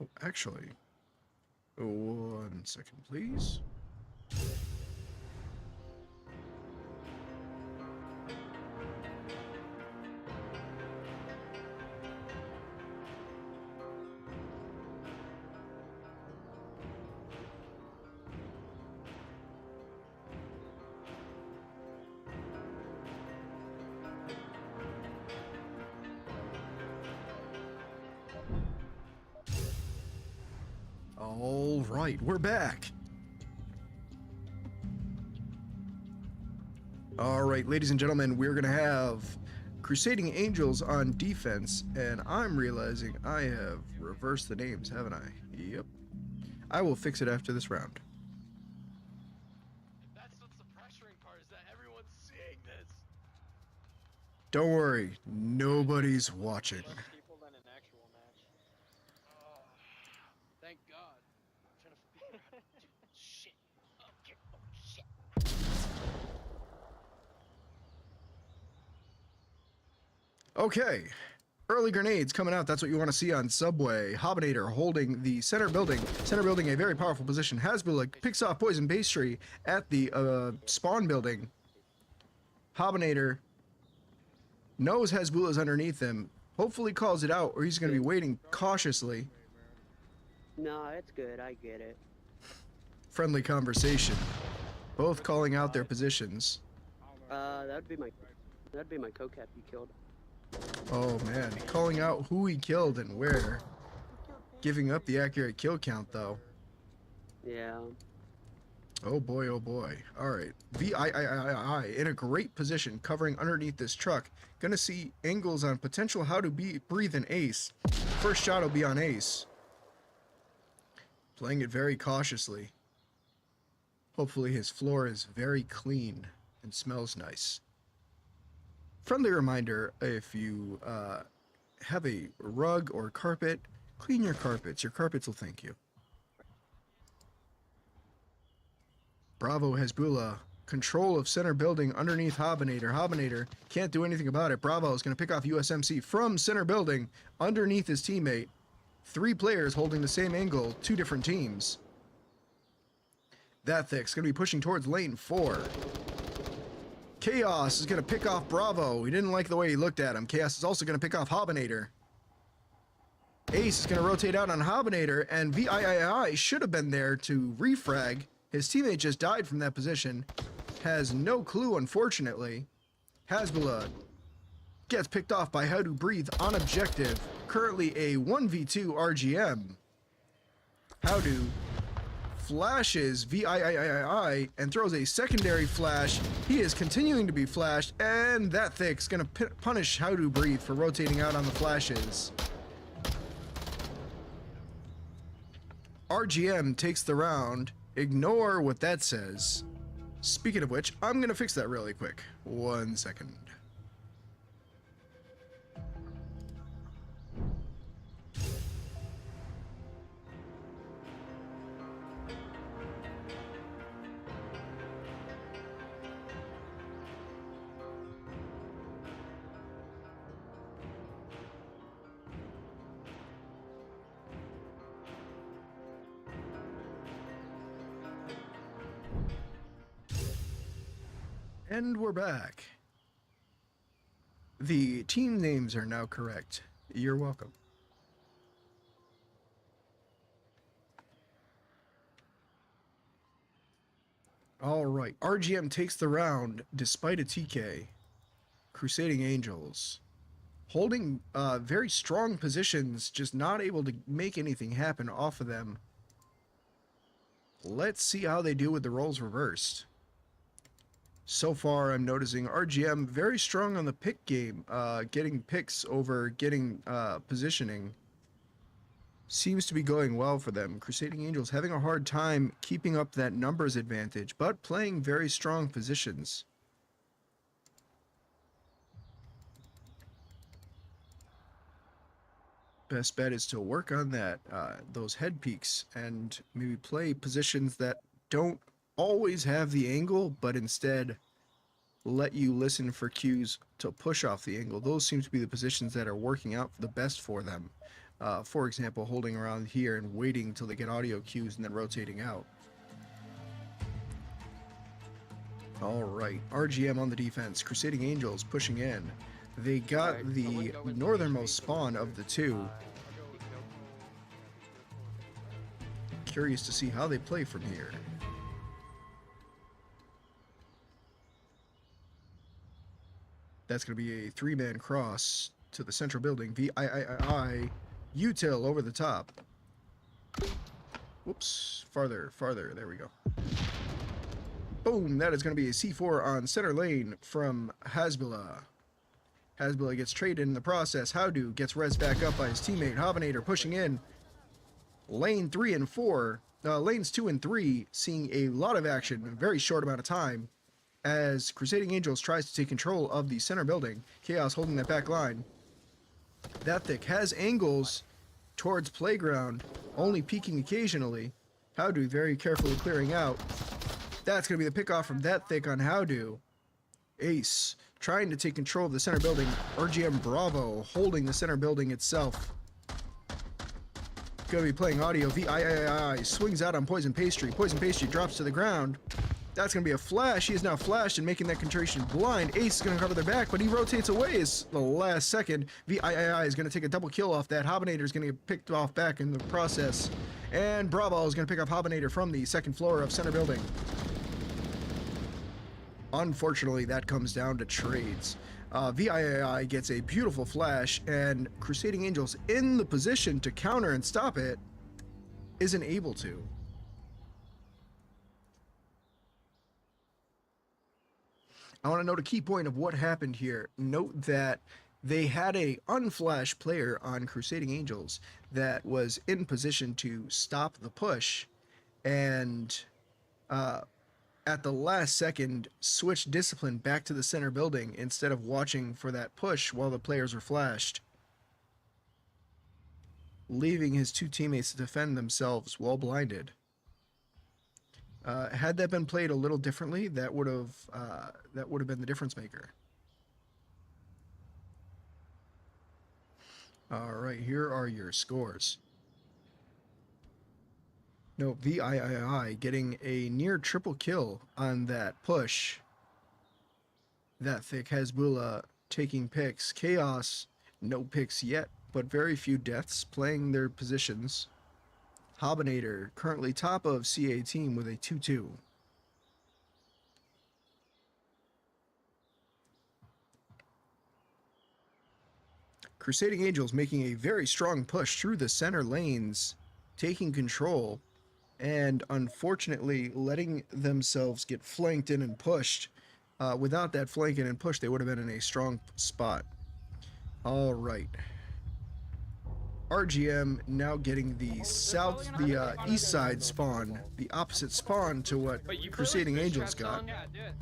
Oh, actually, 1 second, please. All right, we're back. All right, ladies and gentlemen, we're going to have Crusading Angels on defense, and I'm realizing I have reversed the names, haven't I? Yep. I will fix it after this round. That's what's the pressuring part, is that everyone's seeing this. Don't worry, nobody's watching. Less people than an actual match. Oh, thank God. I'm trying to figure out how to do this shit. Okay, oh shit. Okay, early grenades coming out. That's what you want to see on Subway. Hobinator holding the center building. Center building, a very powerful position. Hasbula picks off poison pastry at the spawn building. Hobinator knows Hasbula's underneath him. Hopefully calls it out, or he's going to be waiting cautiously. No, it's good. I get it. Friendly conversation. Both calling out their positions. That'd be my co-cap you killed. Oh man, calling out who he killed and where. Giving up the accurate kill count though. Yeah. Oh boy, oh boy. Alright. VIII in a great position covering underneath this truck. Gonna see angles on potential how to breathe an ace. First shot will be on ace. Playing it very cautiously. Hopefully his floor is very clean and smells nice. Friendly reminder, if you have a rug or carpet, clean your carpets. Your carpets will thank you. Bravo Hezbollah. Control of center building underneath Hobinator. Hobinator can't do anything about it. Bravo is going to pick off USMC from center building underneath his teammate. 3 players holding the same angle, 2 different teams. That thick's going to be pushing towards lane 4. Chaos is going to pick off Bravo. He didn't like the way he looked at him. Chaos is also going to pick off Hobinator. Ace is going to rotate out on Hobinator, and VIII should have been there to refrag. His teammate just died from that position. Has no clue, unfortunately. Hasbula gets picked off by How to Breathe on objective. Currently a 1v2 RGM. How to flashes VIII and throws a secondary flash. He is continuing to be flashed, and that thick's gonna punish How to Breathe for rotating out on the flashes. RGM takes the round. Ignore what that says. Speaking of which, I'm gonna fix that really quick. 1 second. And we're back. The team names are now correct. You're welcome. All right. RGM takes the round despite a TK. Crusading Angels. Holding very strong positions, just not able to make anything happen off of them. Let's see how they do with the roles reversed. So far, I'm noticing RGM very strong on the pick game, getting picks over getting positioning. Seems to be going well for them. Crusading Angels having a hard time keeping up that numbers advantage, but playing very strong positions. Best bet is to work on that, those head peaks, and maybe play positions that don't always have the angle, but instead let you listen for cues to push off the angle. Those seem to be the positions that are working out the best for them. For example, holding around here and waiting until they get audio cues and then rotating out. All right, RGM on the defense. Crusading Angels pushing in. They got the northernmost spawn of the two. Curious to see how they play from here. That's going to be a 3-man cross to the central building. VIII, Util over the top. Whoops. Farther, farther. There we go. Boom. That is going to be a C4 on center lane from Hasbullah. Hasbullah gets traded in the process. Howdo gets res back up by his teammate. Hovenator pushing in. Lane 3 and 4. Lanes 2 and 3 seeing a lot of action in a very short amount of time as Crusading Angels tries to take control of the center building. Chaos holding that back line. That Thick has angles towards Playground, only peeking occasionally. Howdo very carefully clearing out. That's going to be the pickoff from That Thick on Howdo. Ace trying to take control of the center building. RGM Bravo holding the center building itself. Going to be playing audio. VIII swings out on Poison Pastry. Poison Pastry drops to the ground. That's going to be a flash. He is now flashed and making that concentration blind. Ace is going to cover their back, but he rotates away as the last second. VIII is going to take a double kill off that. Hovenator is going to get picked off back in the process. And Bravo is going to pick up Hovenator from the second floor of center building. Unfortunately, that comes down to trades. VIII gets a beautiful flash, and Crusading Angels in the position to counter and stop it isn't able to. I want to note a key point of what happened here. Note that they had a unflash player on Crusading Angels that was in position to stop the push, and at the last second switched discipline back to the center building instead of watching for that push while the players were flashed, leaving his two teammates to defend themselves while blinded. Had that been played a little differently, that would have been the difference maker. All right, here are your scores. No, VIII getting a near triple kill on that push. That Thick Hasbullah taking picks. Chaos, no picks yet, but very few deaths playing their positions. Hovenator currently top of CA team with a 2-2. Crusading Angels making a very strong push through the center lanes, taking control, and unfortunately letting themselves get flanked in and pushed. Without that flanking and push, they would have been in a strong spot. All right. RGM now getting the east side spawn, the opposite spawn to what Crusading Angels got. Yeah, do it.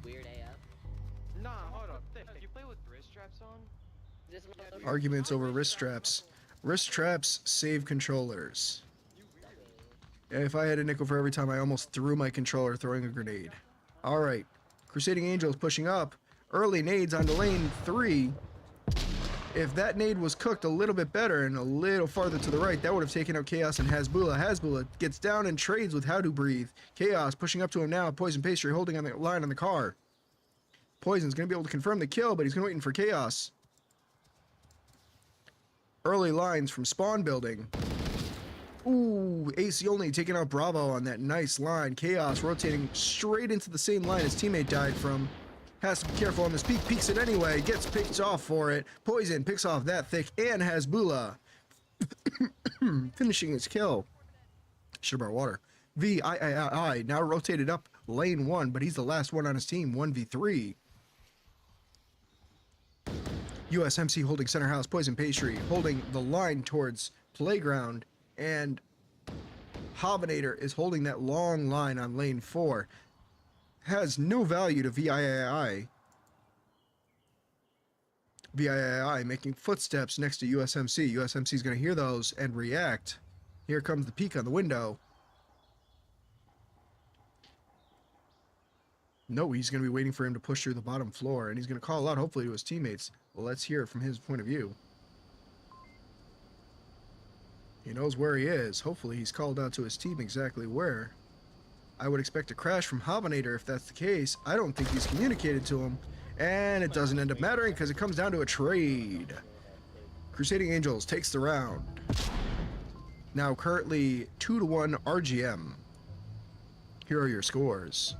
Weird AF. Nah, hold up. Thick, you play with wrist straps on? This motherfucker- Arguments over wrist straps. Wrist straps save controllers. If I had a nickel for every time I almost threw my controller throwing a grenade. All right. Crusading Angels pushing up. Early nades onto lane 3. If that nade was cooked a little bit better and a little farther to the right, that would have taken out Chaos and Hasbullah. Hasbullah gets down and trades with Howdo Breathe. Chaos pushing up to him now. Poison Pastry holding on the line on the car. Poison's going to be able to confirm the kill, but he's going to wait for Chaos. Early lines from spawn building. Ooh, AC only taking out Bravo on that nice line. Chaos rotating straight into the same line his teammate died from. Has to be careful on this peak. Peeks it anyway. Gets picked off for it. Poison picks off That Thick and Hasbullah. Finishing his kill. Should have brought water. VIII now rotated up lane 1, but he's the last one on his team. 1v3. USMC holding center house. Poison Pastry holding the line towards Playground. And Hovenator is holding that long line on lane 4. Has no value to VIII. VIII making footsteps next to USMC. USMC is going to hear those and react. Here comes the peek on the window. No, he's going to be waiting for him to push through the bottom floor, and he's going to call out hopefully to his teammates. Well, let's hear it from his point of view. He knows where he is. Hopefully he's called out to his team exactly where. I would expect a crash from Hovenator if that's the case. I don't think he's communicated to him. And it doesn't end up mattering because it comes down to a trade. Crusading Angels takes the round. Now currently 2-1 RGM. Here are your scores.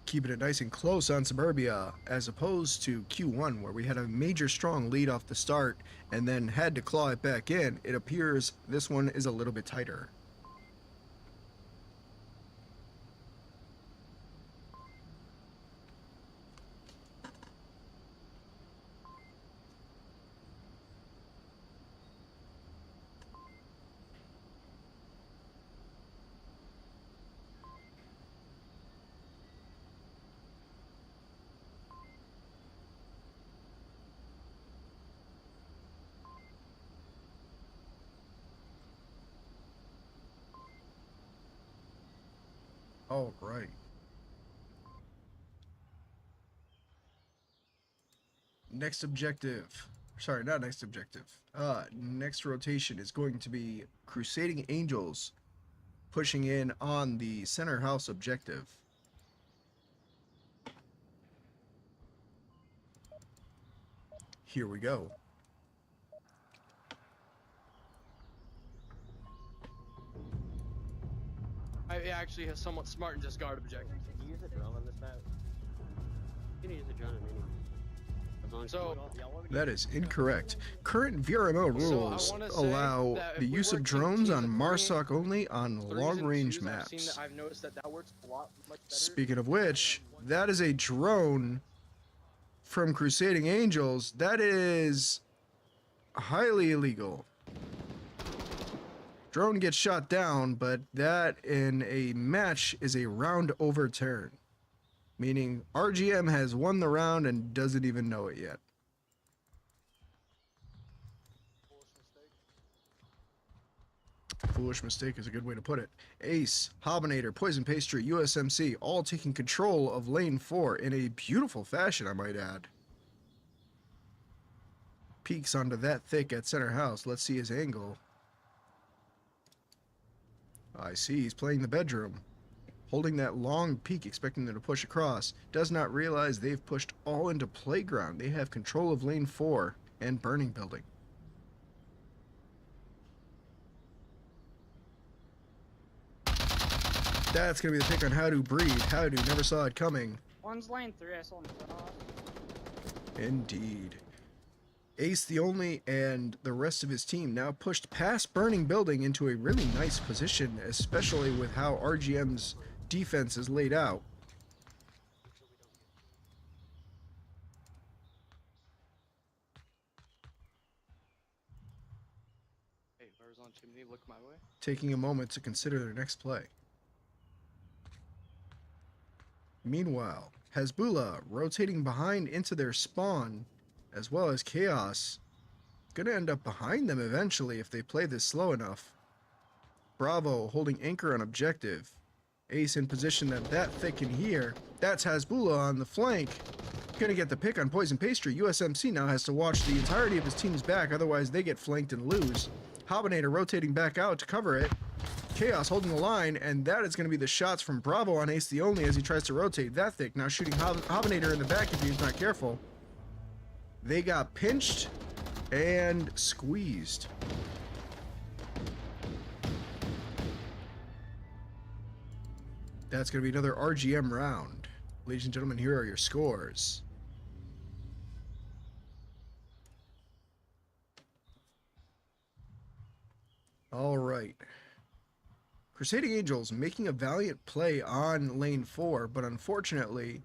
keeping it nice and close on Suburbia, as opposed to Q1, where we had a major strong lead off the start and then had to claw it back in. It appears this one is a little bit tighter. All right. Next objective. Sorry, not next objective. Next rotation is going to be Crusading Angels pushing in on the center house objective. Here we go. I actually have somewhat smart and just guard objective. Can you use a drone on this map? You can use a drone on any. As long as So- That is incorrect. Current VRMO rules wanna say allow that if the we use of work in drones teams on of MARSOC only on threes and long-range twos, maps. I've noticed that works a lot much better. Speaking of which, that is a drone from Crusading Angels. That is highly illegal. Drone gets shot down, but that in a match is a round overturn. Meaning RGM has won the round and doesn't even know it yet. Foolish mistake is a good way to put it. Ace, Hobinator, Poison Pastry, USMC, all taking control of lane 4 in a beautiful fashion, I might add. Peeks onto that thick at center house. Let's see his angle. I see, he's playing the bedroom. Holding that long peek, expecting them to push across. Does not realize they've pushed all into playground. They have control of lane 4 and burning building. That's going to be the pick on How to Breathe. How to never saw it coming. One's lane 3, I saw him cut off. Indeed. Ace the Only and the rest of his team now pushed past Burning Building into a really nice position, especially with how RGM's defense is laid out. Hey, whoever's on chimney, look my way. Taking a moment to consider their next play. Meanwhile, Hezbollah rotating behind into their spawn, as well as Chaos, gonna end up behind them eventually if they play this slow enough. Bravo holding anchor on objective. Ace in position that thick in here. That's Hezbollah on the flank. Gonna get the pick on Poison Pastry. USMC now has to watch the entirety of his team's back, otherwise they get flanked and lose. Hobinator rotating back out to cover it. Chaos holding the line, and that is going to be the shots from Bravo on Ace the Only as he tries to rotate that thick. Now shooting Hobinator in the back if he's not careful. They got pinched and squeezed. That's going to be another RGM round. Ladies and gentlemen, here are your scores. All right. Crusading Angels making a valiant play on lane 4, but unfortunately,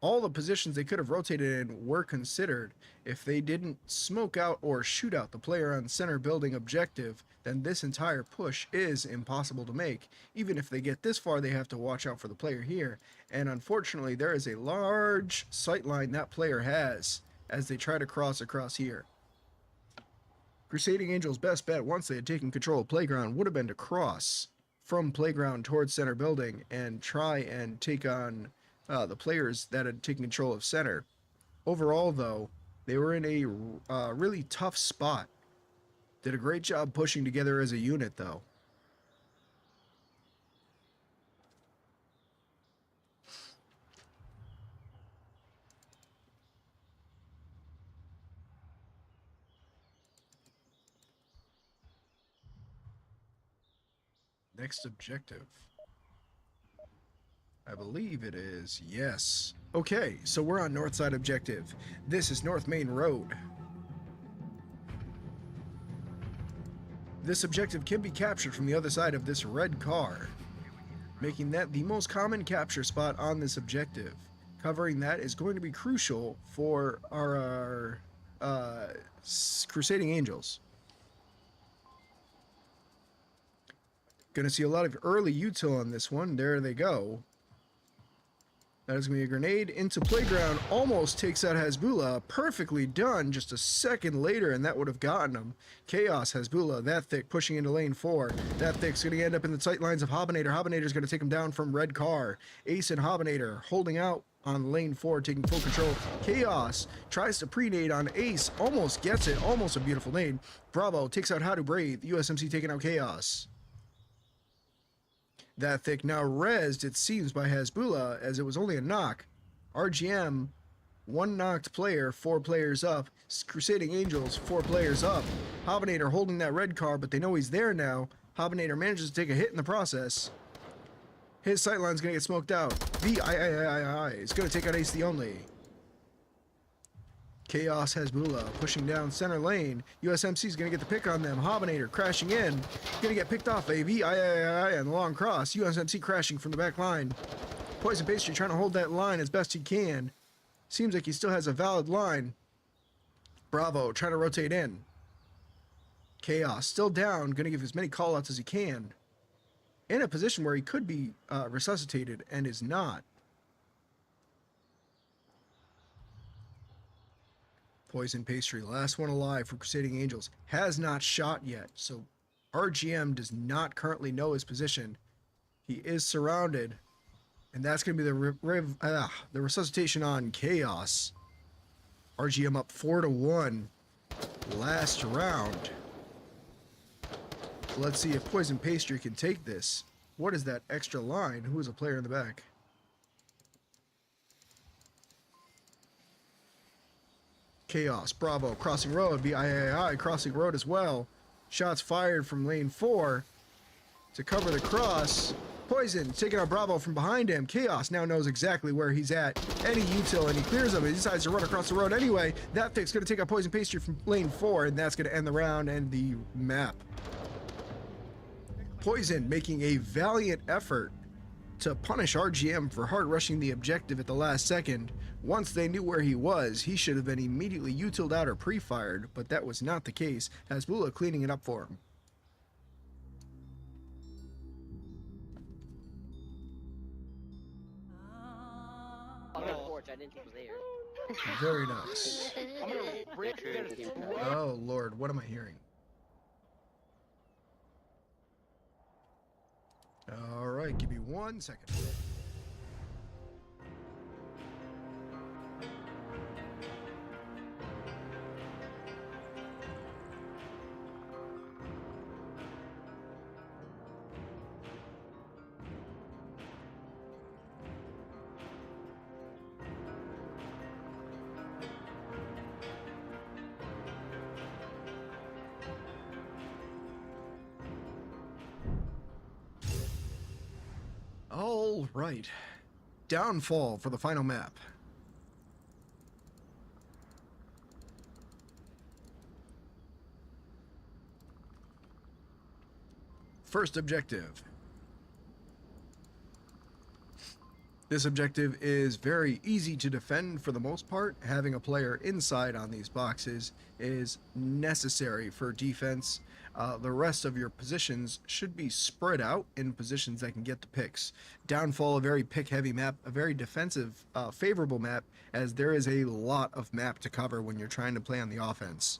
all the positions they could have rotated in were considered. If they didn't smoke out or shoot out the player on center building objective, then this entire push is impossible to make. Even if they get this far, they have to watch out for the player here. And unfortunately, there is a large sight line that player has as they try to cross across here. Crusading Angels' best bet once they had taken control of playground would have been to cross from playground towards center building and try and take on the players that had taken control of center. Overall, though, they were in a really tough spot. Did a great job pushing together as a unit, though. Next objective. I believe it is. Yes. Okay, so we're on north side objective. This is North Main Road. This objective can be captured from the other side of this red car, making that the most common capture spot on this objective. Covering that is going to be crucial for our Crusading Angels. Gonna see a lot of early util on this one. There they go. That is going to be a grenade into playground. Almost takes out Hasbullah. Perfectly done just a second later, and that would have gotten him. Chaos, Hasbullah, that thick, pushing into lane 4. That thick's going to end up in the tight lines of Hobinator. Hobinator's going to take him down from red car. Ace and Hobinator holding out on lane 4, taking full control. Chaos tries to pre-nade on Ace. Almost gets it. Almost a beautiful nade. Bravo takes out How to Breathe. USMC taking out Chaos. That thick now rezzed, it seems, by Hasbullah, as it was only a knock. RGM, 1 knocked player, 4 players up. Crusading Angels, 4 players up. Hobinator holding that red car, but they know he's there now. Hobinator manages to take a hit in the process. His sightline's going to get smoked out. VIII is going to take out Ace the Only. Chaos Hasbullah pushing down center lane. USMC is going to get the pick on them. Hobinator crashing in. Going to get picked off. VIII and the long cross. USMC crashing from the back line. Poison Pastry trying to hold that line as best he can. Seems like he still has a valid line. Bravo trying to rotate in. Chaos still down. Going to give as many callouts as he can. In a position where he could be resuscitated and is not. Poison Pastry, last one alive for Crusading Angels, has not shot yet, so RGM does not currently know his position. He is surrounded, and that's going to be the resuscitation on Chaos. RGM up 4-1 last round. Let's see if Poison Pastry can take this. What is that extra line? Who is a player in the back? Chaos, Bravo, crossing road, VIII crossing road as well. Shots fired from lane 4 to cover the cross. Poison taking out Bravo from behind him. Chaos now knows exactly where he's at. Any util, and he clears him. He decides to run across the road anyway. That thick's going to take out Poison Pastry from lane 4, and that's going to end the round and the map. Poison making a valiant effort to punish RGM for hard rushing the objective at the last second. Once they knew where he was, he should have been immediately utiled out or pre-fired, but that was not the case. Hasbullah cleaning it up for him. On the porch, I didn't think it was there. Very nice. I'm gonna rip this. Oh Lord, what am I hearing? All right, give me 1 second. All right. Downfall for the final map. First objective. This objective is very easy to defend for the most part. Having a player inside on these boxes is necessary for defense. The rest of your positions should be spread out in positions that can get the picks. Downfall, a very pick-heavy map, a very defensive, favorable map, as there is a lot of map to cover when you're trying to play on the offense.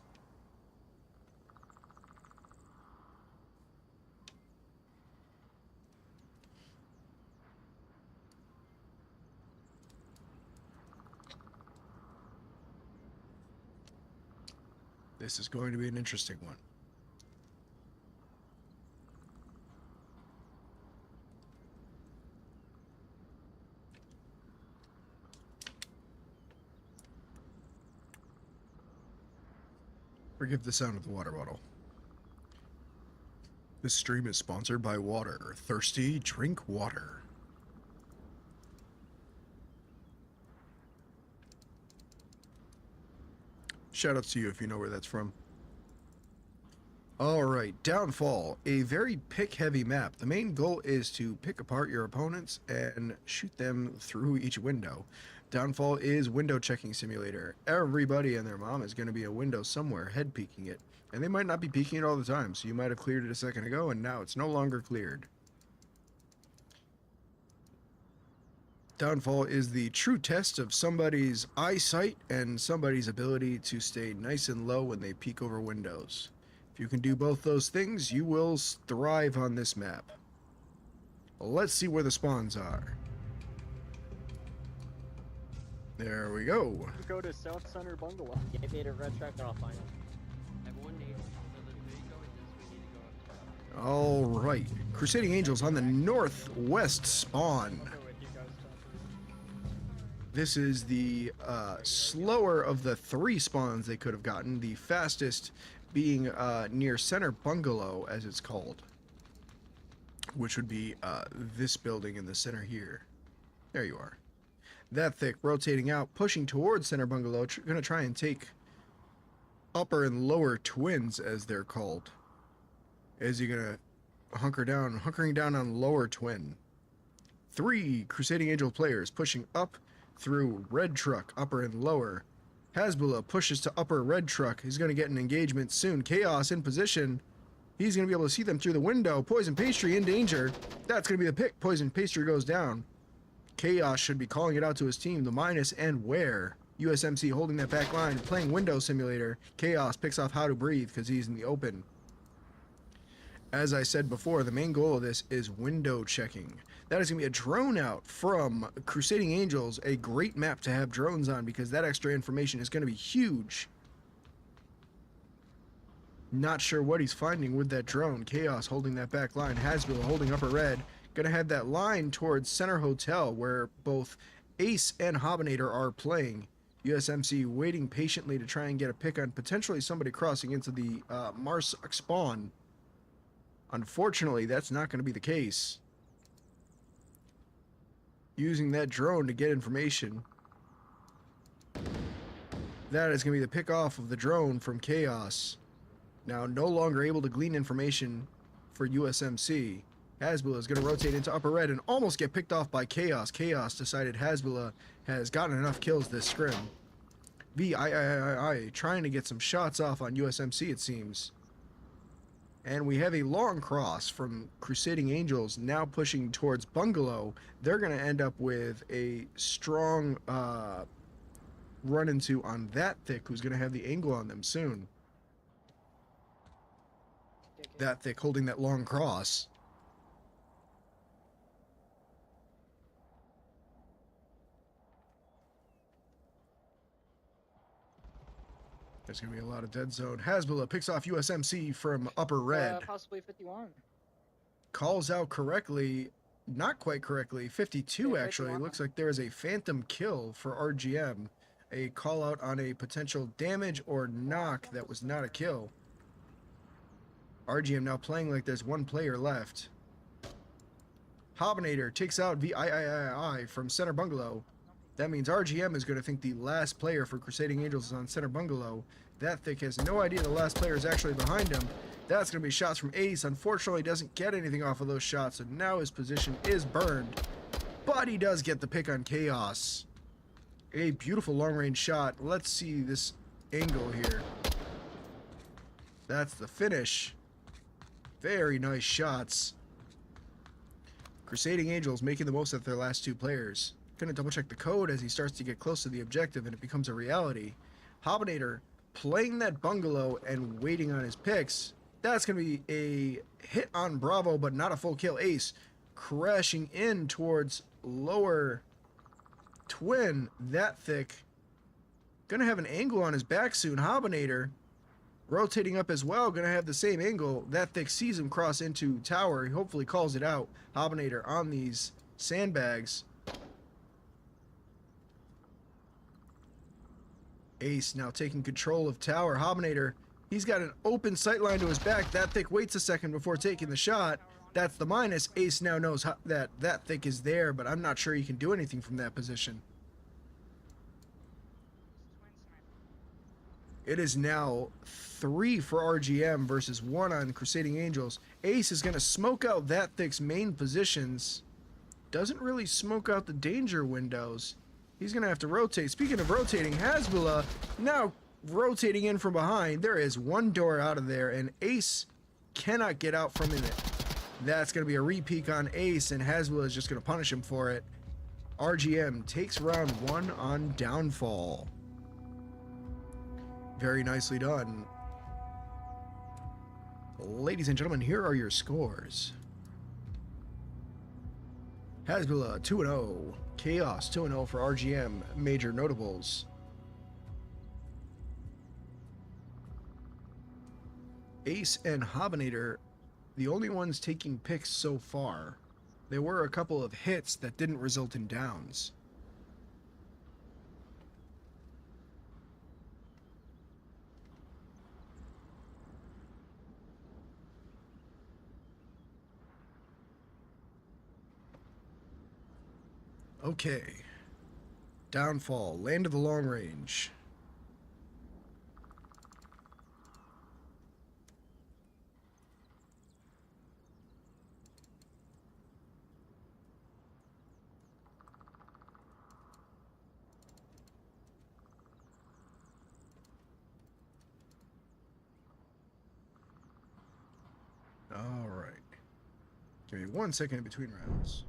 This is going to be an interesting one. Forgive the sound of the water bottle. This stream is sponsored by water. Thirsty, drink water. Shout outs to you if you know where that's from. Alright, Downfall. A very pick-heavy map. The main goal is to pick apart your opponents and shoot them through each window. Downfall is window checking simulator. Everybody and their mom is going to be a window somewhere, head peeking it. And they might not be peeking it all the time, so you might have cleared it a second ago, and now it's no longer cleared. Downfall is the true test of somebody's eyesight and somebody's ability to stay nice and low when they peek over windows. If you can do both those things, you will thrive on this map. Let's see where the spawns are. There we go. Go to South Center Bungalow. Get me to red truck and I'll find him. I have one need. So the way you go with this, we need to go up top. All right. Crusading Angels on the northwest spawn. I'll go with you guys, Chopper. This is the slower of the 3 spawns they could have gotten. The fastest being near Center Bungalow, as it's called. Which would be this building in the center here. There you are. That thick, rotating out, pushing towards Center Bungalow. Gonna try and take upper and lower twins, as they're called. Is he gonna hunkering down on lower twin? 3 Crusading Angel players pushing up through red truck, upper and lower. Hasbullah pushes to upper red truck. He's gonna get an engagement soon. Chaos in position. He's gonna be able to see them through the window. Poison Pastry in danger. That's gonna be the pick. Poison Pastry goes down. Chaos should be calling it out to his team. The minus and where. USMC holding that back line, playing window simulator. Chaos picks off how to breathe because he's in the open. As I said before, the main goal of this is window checking. That is going to be a drone out from Crusading Angels, a great map to have drones on because that extra information is going to be huge. Not sure what he's finding with that drone. Chaos holding that back line. Hasbullah holding upper red. Going to have that line towards Center Hotel where both Ace and Hobinator are playing. USMC waiting patiently to try and get a pick on potentially somebody crossing into the Mars spawn. Unfortunately, that's not going to be the case. Using that drone to get information. That is going to be the pick off of the drone from Chaos. Now, no longer able to glean information for USMC. Hasbullah is going to rotate into upper red and almost get picked off by Chaos. Chaos decided Hasbullah has gotten enough kills this scrim. VIII trying to get some shots off on USMC, it seems. And we have a long cross from Crusading Angels now pushing towards Bungalow. They're going to end up with a strong run into on that thick, who's going to have the angle on them soon. That thick holding that long cross. There's going to be a lot of dead zone. Hasbullah picks off USMC from upper red. Possibly 51. Calls out correctly, not quite correctly, 52 Yeah, actually. 51. Looks like there is a phantom kill for RGM. A call out on a potential damage or knock that was not a kill. RGM now playing like there's one player left. Hobinator takes out VIII from Center Bungalow. That means RGM is going to think the last player for Crusading Angels is on Center Bungalow. That thick has no idea the last player is actually behind him. That's going to be shots from Ace. Unfortunately, doesn't get anything off of those shots, and now his position is burned. But he does get the pick on Chaos. A beautiful long-range shot. Let's see this angle here. That's the finish. Very nice shots. Crusading Angels making the most of their last 2 players. Gonna double check the code as he starts to get close to the objective and it becomes a reality. Hobinator playing that Bungalow and waiting on his picks. That's gonna be a hit on Bravo, but not a full kill. Ace crashing in towards lower twin. That thick. Gonna have an angle on his back soon. Hobinator rotating up as well. Gonna have the same angle. That thick sees him cross into tower. He hopefully calls it out. Hobinator on these sandbags. Ace now taking control of tower. Hobinator, he's got an open sight line to his back. That thick waits a second before taking the shot. That's the minus. Ace now knows that thick is there, but I'm not sure he can do anything from that position. It is now 3 for RGM versus 1 on Crusading Angels. Ace is going to smoke out That Thick's main positions. Doesn't really smoke out the danger windows. He's going to have to rotate. Speaking of rotating, Hasbullah now rotating in from behind. There is one door out of there, and Ace cannot get out from in it. That's going to be a repeat on Ace, and Hasbullah is just going to punish him for it. RGM takes round 1 on Downfall. Very nicely done. Ladies and gentlemen, here are your scores. Hasbullah 2-0. Chaos 2-0 for RGM. Major notables. Ace and Hobinator, the only ones taking picks so far. There were a couple of hits that didn't result in downs. Okay. Downfall, Land of the Long Range. All right. Give me 1 second in between rounds.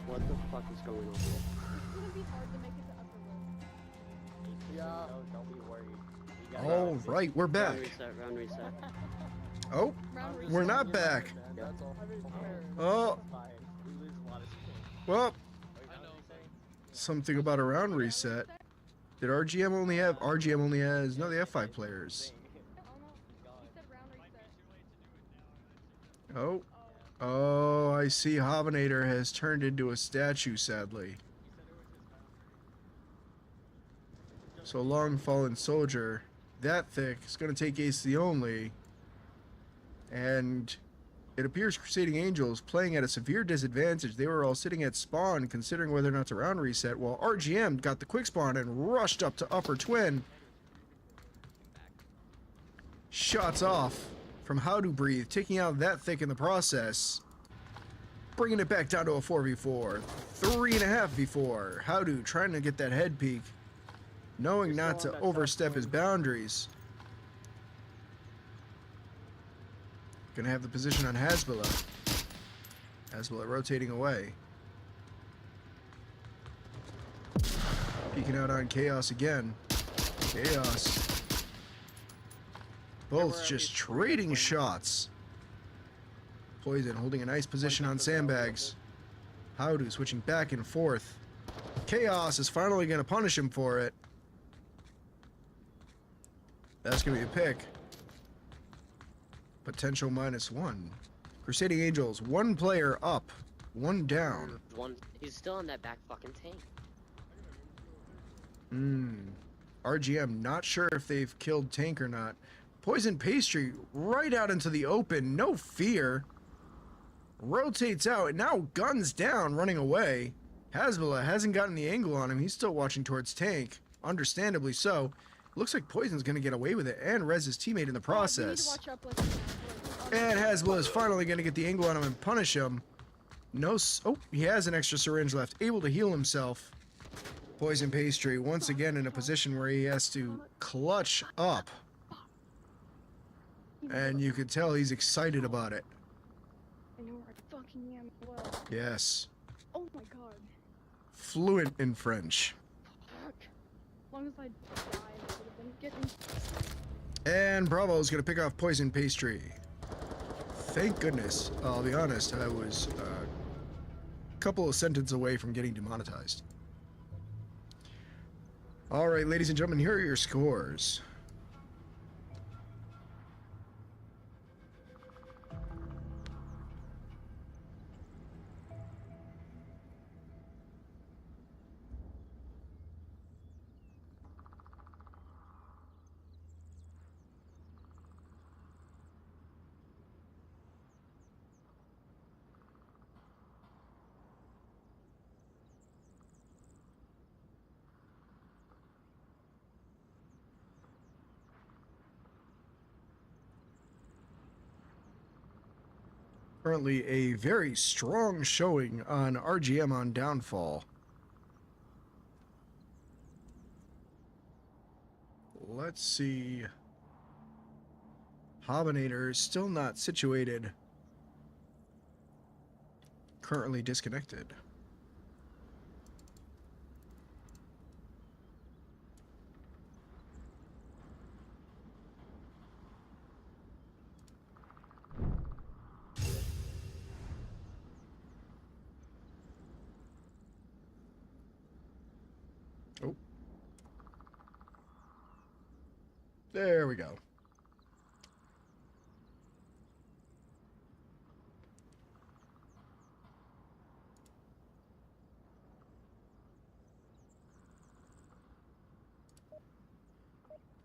What the fuck is going on here? It's gonna be hard to make it to upper list. Yeah. No, don't be worried. You got All right, we're back. Round reset. Oh, Round we're reset. not back. That's all. I mean, fair. Oh, Fine. We lose a lot of skills. well, I know. something about a round reset. Did RGM only have? RGM only has. No, they have 5 players. He said round reset. Oh, oh, I see. Hobinator has turned into a statue, sadly. So long fallen soldier. That Thick is going to take Ace the Only. And it appears Crusading Angels playing at a severe disadvantage. They were all sitting at spawn considering whether or not to round reset, while RGM got the quick spawn and rushed up to upper twin. Shots off from How to Breathe, taking out That Thick in the process. Bringing it back down to a 4v4. 3.5v4. How to trying to get that head peek, knowing not to overstep his boundaries. Gonna have the position on Hasbullah. Hasbullah rotating away. Peeking out on Chaos again. Chaos. Both just trading shots. Poison holding a nice position on sandbags. Howdu switching back and forth. Chaos is finally gonna punish him for it. That's gonna be a pick. Potential -1. Crusading Angels, 1 player up, 1 down. He's still on that back fucking tank. RGM, not sure if they've killed Tank or not. Poison Pastry right out into the open, no fear. Rotates out, and now guns down, running away. Hasbullah hasn't gotten the angle on him. He's still watching towards Tank, understandably so. Looks like Poison's gonna get away with it and res his teammate in the process. And Hasbullah is finally gonna get the angle on him and punish him. No, oh, he has an extra syringe left, able to heal himself. Poison Pastry once again in a position where he has to clutch up. And you can tell he's excited about it. I know where I fucking am as well. Yes. Oh my god. Fluent in French. Fuck. As long as I died, I would have been getting. And Bravo is going to pick off Poison Pastry. thank goodness. I'll be honest, I was a couple of sentences away from getting demonetized. All right, ladies and gentlemen, here are your scores. Currently a very strong showing on RGM on Downfall. Let's see. Hobinator is still not situated. Currently disconnected. Oh. There we go.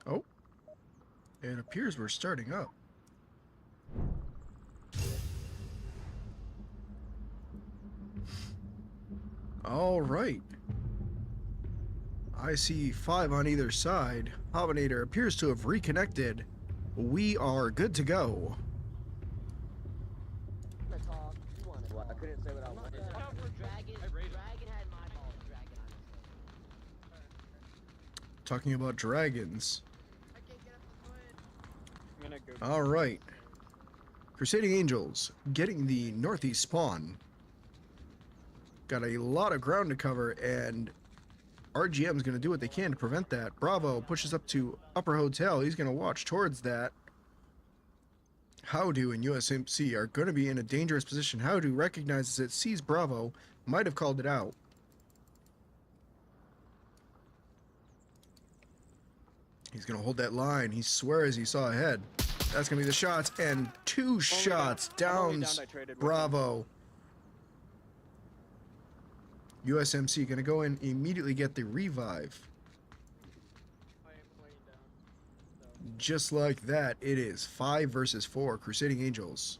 Oh. It appears we're starting up. All right. I see 5 on either side. Hobinator appears to have reconnected. We are good to go. I talk. You want to Well, I talk. couldn't say what I wanted. Dragon had my balls. Dragon, honestly. Talking about dragons. I can't get up the foot. I'm gonna go. All right. Crusading Angels getting the northeast spawn. Got a lot of ground to cover, and RGM is going to do what they can to prevent that. Bravo pushes up to upper hotel. He's going to watch towards that. Howdo and USMC are going to be in a dangerous position. Howdo recognizes it, sees Bravo, might have called it out. He's going to hold that line. He swears he saw ahead. That's going to be the shots, and 2 shots downs I traded with him. Bravo. USMC going to go in, immediately get the revive. I am laying down. Just like that, it is 5 versus 4, Crusading Angels.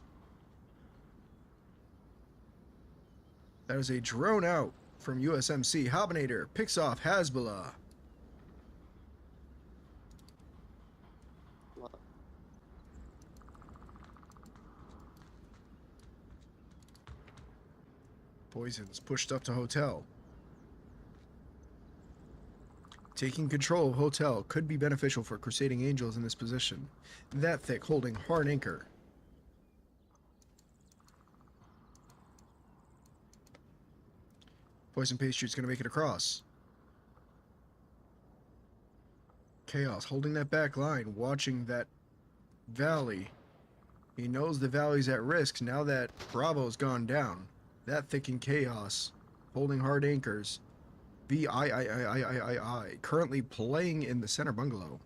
That is a drone out from USMC. Hobinator picks off Hasbullah. Poison's pushed up to hotel. Taking control of hotel could be beneficial for Crusading Angels in this position. That thick holding hard anchor. Poison Pastry's going to make it across. Chaos holding that back line, watching that valley. He knows the valley's at risk now that Bravo's gone down. That thick in Chaos, holding hard anchors. VIIIIIII, currently playing in the center bungalow.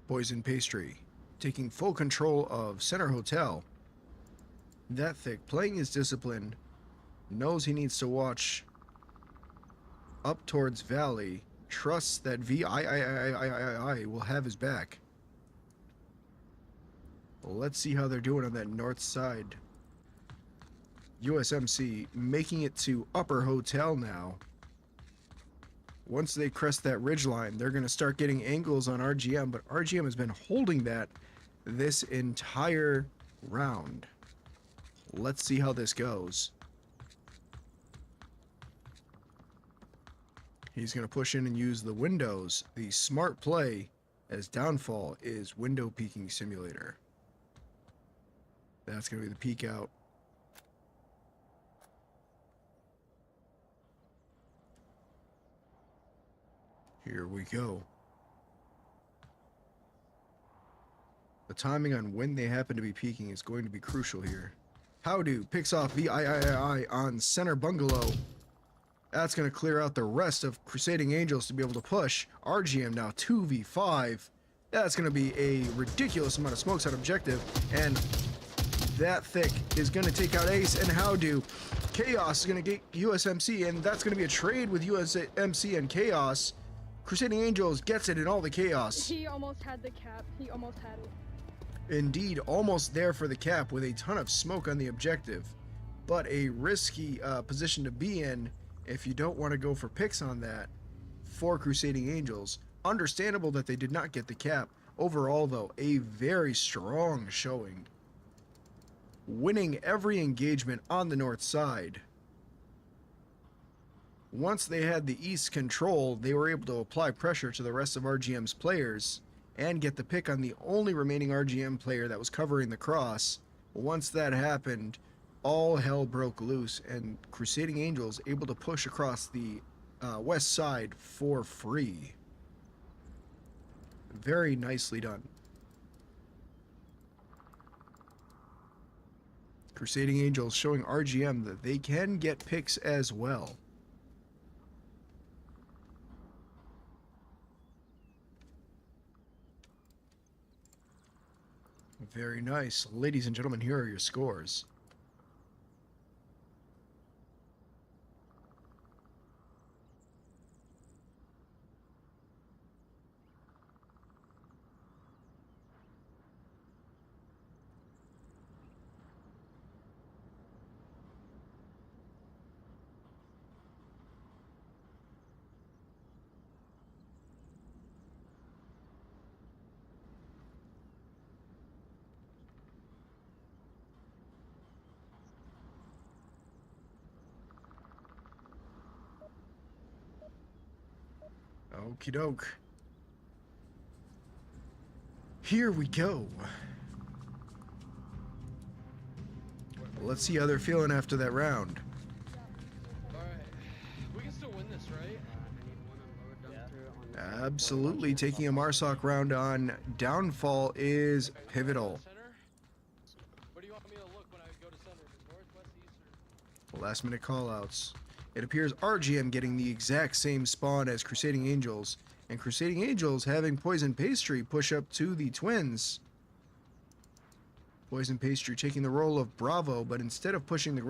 Poison Pastry, taking full control of center hotel. That thick, playing his discipline, knows he needs to watch up towards Valley, trusts that VIIIIII will have his back. Let's see how they're doing on that north side. USMC making it to upper hotel now. Once they crest that ridgeline, they're going to start getting angles on RGM, but RGM has been holding that this entire round. Let's see how this goes. He's going to push in and use the windows. The smart play as Downfall is window peeking simulator. That's going to be the peek out. Here we go. The timing on when they happen to be peeking is going to be crucial here. Howdo picks off VIII on center bungalow. That's going to clear out the rest of Crusading Angels to be able to push. RGM now 2v5. That's going to be a ridiculous amount of smokes on objective. And that thick is going to take out Ace and Howdo. Chaos is going to get USMC, and that's going to be a trade with USMC and Chaos. Crusading Angels gets it in all the chaos. He almost had the cap. He almost had it. Indeed, almost there for the cap with a ton of smoke on the objective. But a risky position to be in if you don't want to go for picks on that for Crusading Angels. Understandable that they did not get the cap. Overall, though, a very strong showing. Winning every engagement on the north side. Once they had the east control, they were able to apply pressure to the rest of RGM's players and get the pick on the only remaining RGM player that was covering the cross. Once that happened, all hell broke loose, and Crusading Angels able to push across the west side for free. Very nicely done. Crusading Angels showing RGM that they can get picks as well. Very nice. Ladies and gentlemen, here are your scores. Okie doke. Here we go. Let's see how they're feeling after that round. Alright. We can still win this, right? Absolutely. Taking a Marsoc round on Downfall is pivotal. Center? Where do you want me to look when I go to center? North, west, east, or... Last minute callouts. It appears RGM getting the exact same spawn as Crusading Angels, and Crusading Angels having Poison Pastry push up to the Twins. Poison Pastry taking the role of Bravo, but instead of pushing the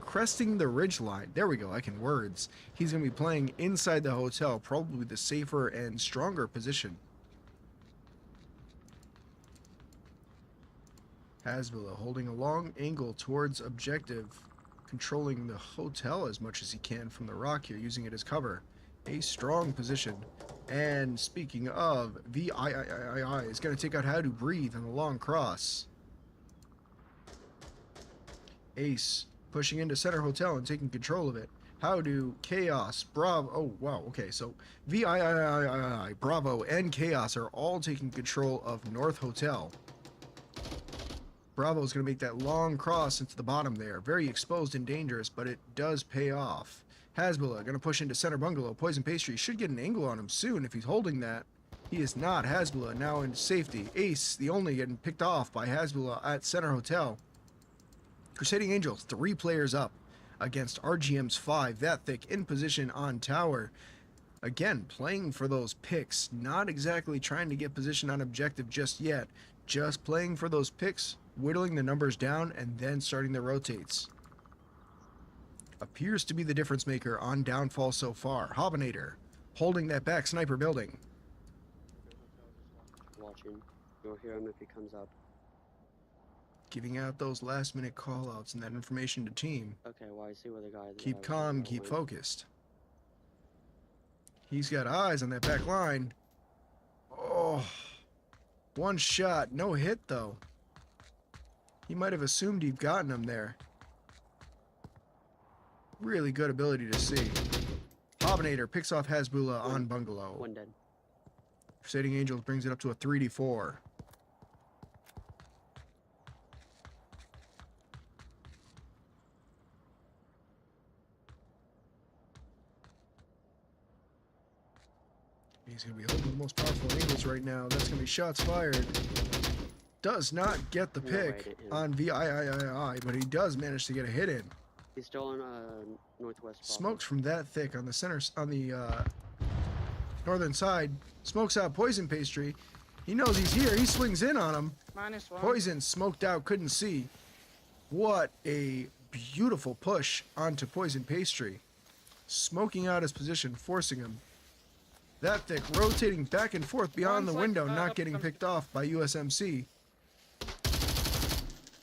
cresting the ridge line, there we go, I can words. He's going to be playing inside the hotel, probably the safer and stronger position. Hasbula holding a long angle towards objective, controlling the hotel as much as he can from the rock here, using it as cover. A strong position. And speaking of, VIII is going to take out How to Breathe on the long cross. Ace pushing into center hotel and taking control of it. How do Chaos, Bravo, oh wow, okay, so VIII, Bravo, and Chaos are all taking control of North Hotel. Bravo is going to make that long cross into the bottom there. Very exposed and dangerous, but it does pay off. Hasbula going to push into center bungalow. Poison Pastry should get an angle on him soon if he's holding that. He is not. Hasbula now in safety. Ace, the only, getting picked off by Hasbula at center hotel. Crusading Angels, 3 players up against RGM's 5. That thick in position on tower. Again, playing for those picks. Not exactly trying to get position on objective just yet. Just playing for those picks, whittling the numbers down, and then starting the rotates. Appears to be the difference maker on Downfall so far. Hobinator holding that back sniper building. Watching. You'll hear him if he comes up. Giving out those last minute call outs and that information to team. Okay, well, I see where the guy is. Keep calm, keep focused. He's got eyes on that back line. Oh, one shot, no hit though. He might have assumed he'd gotten him there. Really good ability to see. Hobinator picks off Hasbula on Bungalow. One dead. Crusading Angels brings it up to a 3-4. He's going to be holding the most powerful angles right now. That's going to be shots fired. Does not get the No way pick to hit. on VIII, but he does manage to get a hit in. He's still on northwest. Bravo. Smokes from that thick on the center, on the northern side. Smokes out Poison Pastry. He knows he's here. He swings in on him. -1. Poison smoked out, couldn't see. What a beautiful push onto Poison Pastry. Smoking out his position, forcing him. That thick, rotating back and forth beyond One's the like, window, not getting picked off by USMC.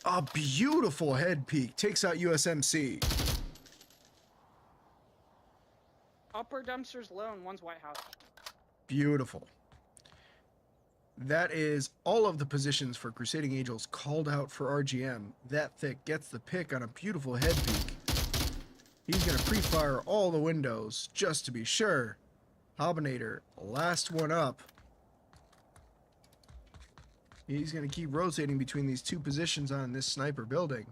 A beautiful head peek takes out USMC. Upper dumpsters lone, one's White House. Beautiful. That is all of the positions for Crusading Angels called out for RGM. That thick gets the pick on a beautiful head peek. He's going to pre-fire all the windows just to be sure. Hobinator, last one up. He's going to keep rotating between these two positions on this sniper building.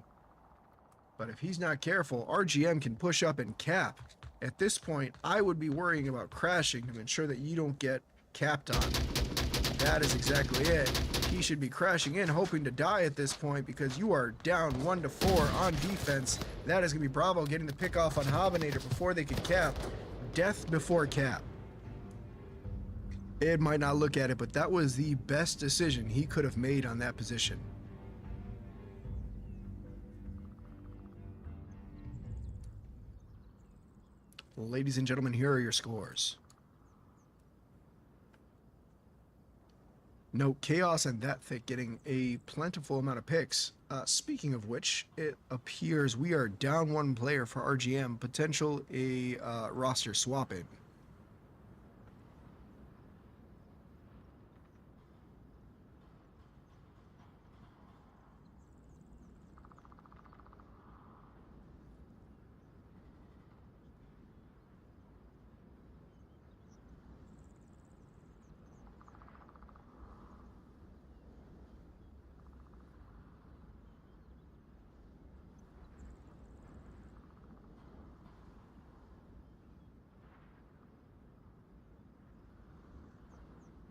But if he's not careful, RGM can push up and cap. At this point, I would be worrying about crashing to ensure that you don't get capped on. That is exactly it. He should be crashing in, hoping to die at this point because you are down 1-4 on defense. That is going to be Bravo getting the pick off on Hobinator before they can cap. Death before cap. Ed might not look at it, but that was the best decision he could have made on that position. Ladies and gentlemen, here are your scores. Note Chaos and That Thick getting a plentiful amount of picks. Speaking of which, it appears we are down one player for RGM. Potential a roster swap in.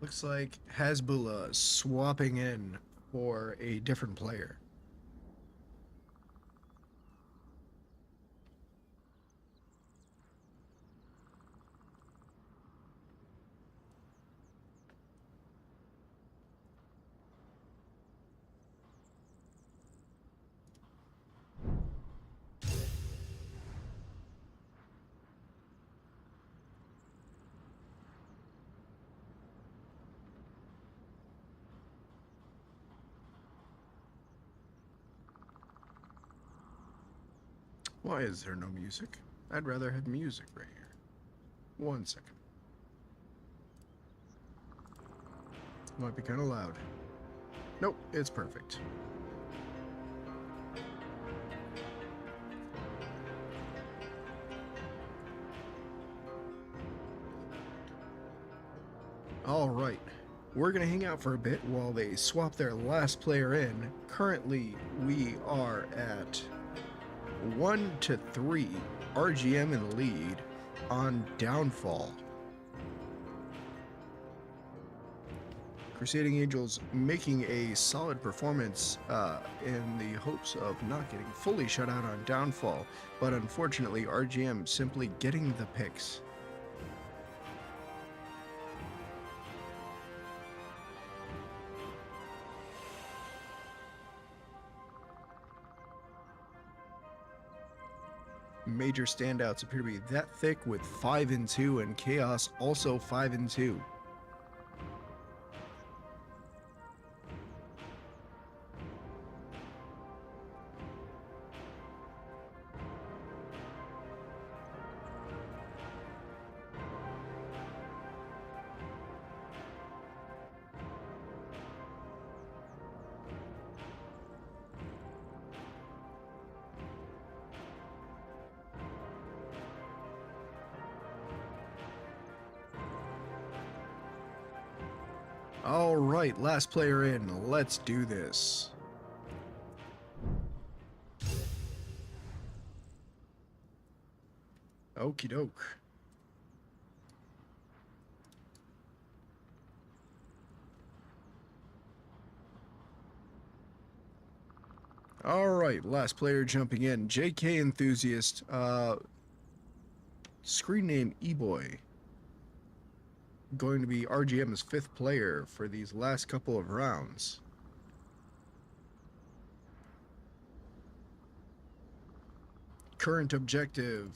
Looks like Hasbullah swapping in for a different player. Why is there no music? I'd rather have music right here. 1 second. Might be kind of loud. Nope, it's perfect. All right. We're going to hang out for a bit while they swap their last player in. Currently, we are at 1-3, RGM in the lead on Downfall. Crusading Angels making a solid performance in the hopes of not getting fully shut out on Downfall, but unfortunately RGM simply getting the picks. Major standouts appear to be That Thick with 5-2 and Chaos also 5-2. All right, last player in. Let's do this. Okie doke. All right, last player jumping in. JK Enthusiast. Screen name E-Boy. Going to be RGM's 5th player for these last couple of rounds. Current objective.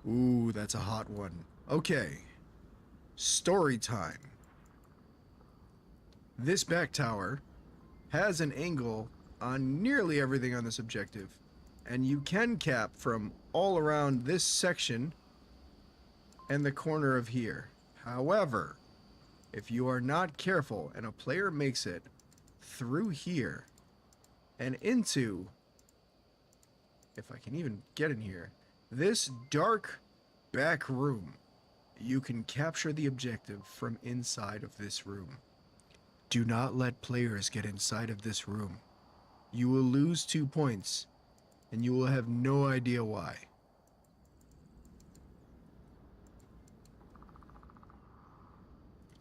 Ooh, that's a hot one. Okay. Story time. This back tower has an angle on nearly everything on this objective, and you can cap from all around this section and the corner of here. However, if you are not careful and a player makes it through here and into, if I can even get in here, this dark back room, you can capture the objective from inside of this room. Do not let players get inside of this room. You will lose 2 points, and you will have no idea why.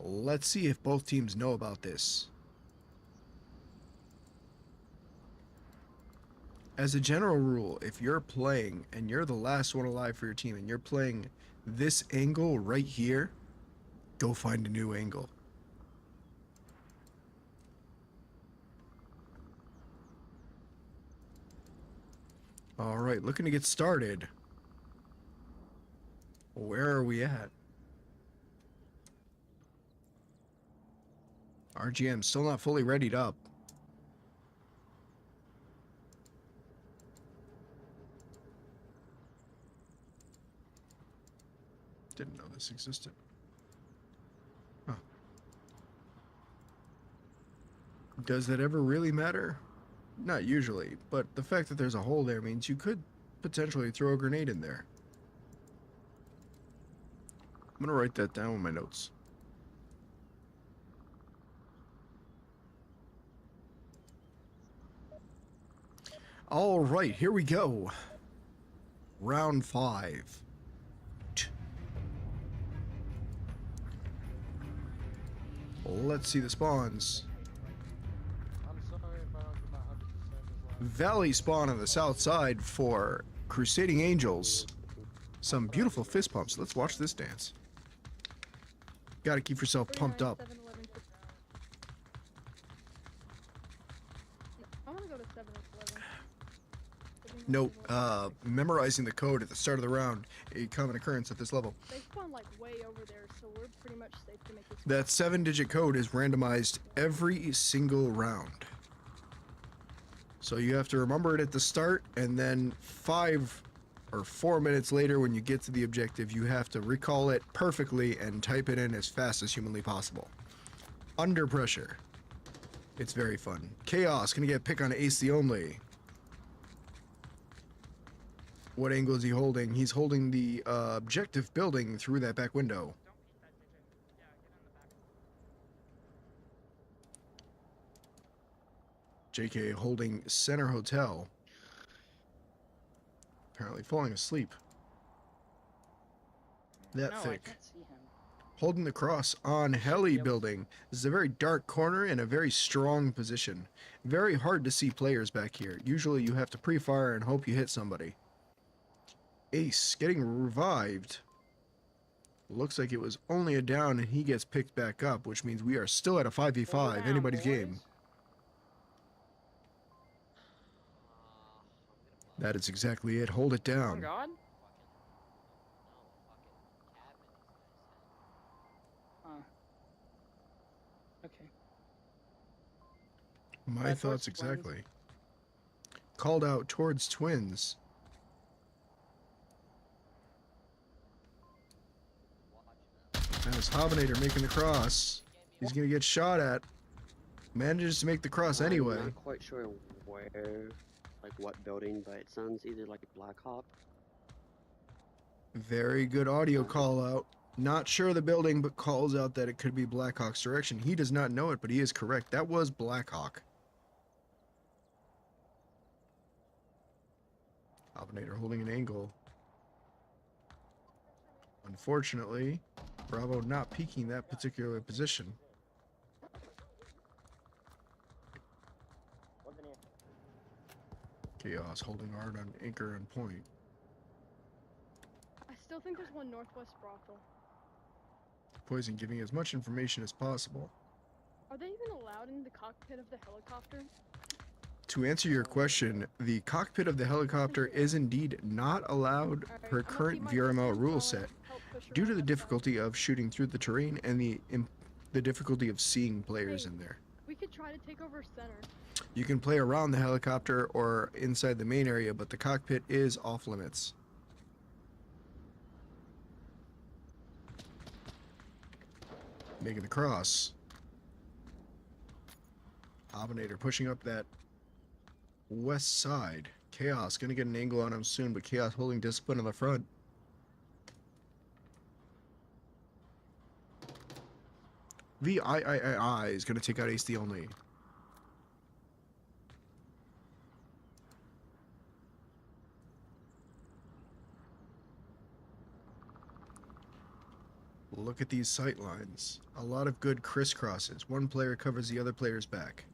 Let's see if both teams know about this. As a general rule, if you're playing and you're the last one alive for your team and you're playing this angle right here, go find a new angle. All right, looking to get started. Where are we at? RGM still not fully readied up. Didn't know this existed. Huh. Does that ever really matter? Not usually, but the fact that there's a hole there means you could potentially throw a grenade in there. I'm gonna write that down in my notes. All right, here we go. Round 5. Let's see the spawns. I'm sorry if I don't get my 100% as well. Valley spawn on the south side for Crusading Angels. Some beautiful fist pumps. Let's watch this dance. Gotta keep yourself pumped up. 7-Eleven. I want to go to 7-Eleven. Note, memorizing the code at the start of the round, a common occurrence at this level. They spawn like way over there, so we're pretty much safe to make this. That 7-digit code is randomized every single round. So you have to remember it at the start, and then 5 or 4 minutes later when you get to the objective, you have to recall it perfectly and type it in as fast as humanly possible. Under pressure. It's very fun. Chaos, gonna get pick on AC only. What angle is he holding? He's holding the objective building through that back window. JK holding Center Hotel. Apparently falling asleep. That No, I thick. can't see him. Holding the cross on Heli building. This is a very dark corner and a very strong position. Very hard to see players back here. Usually you have to pre-fire and hope you hit somebody. Ace getting revived. Looks like it was only a down and he gets picked back up, which means we are still at a 5v5, Hold down, anybody's boys. game. That is exactly it. Hold it Oh down. God. Huh. Okay. My Towards thoughts twins. exactly. Called out towards twins. That is Hobinator making the cross. He's gonna get shot at. Manages to make the cross anyway. I'm not quite sure where, like what building, but it sounds either like Black Hawk. Very good audio call out. Not sure of the building, but calls out that it could be Blackhawk's direction. He does not know it, but he is correct. That was Blackhawk. Hobinator holding an angle. Unfortunately, Bravo not peeking that particular position. Chaos holding hard on anchor and point. I still think there's one northwest brothel. Poison giving as much information as possible. Are they even allowed in the cockpit of the helicopter? To answer your question, the cockpit of the helicopter is indeed not allowed Alright, per I'm gonna current keep my VRML distance rule while I set help push due to around the outside. difficulty of shooting through the terrain and the difficulty of seeing players Hey. in there. We could try to take over center. You can play around the helicopter or inside the main area, but the cockpit is off limits. Making the cross. Abominator pushing up that west side. Chaos gonna get an angle on him soon, but Chaos holding discipline on the front. VIII is gonna take out Ace the Only. Look at these sight lines. A lot of good crisscrosses. One player covers the other player's back.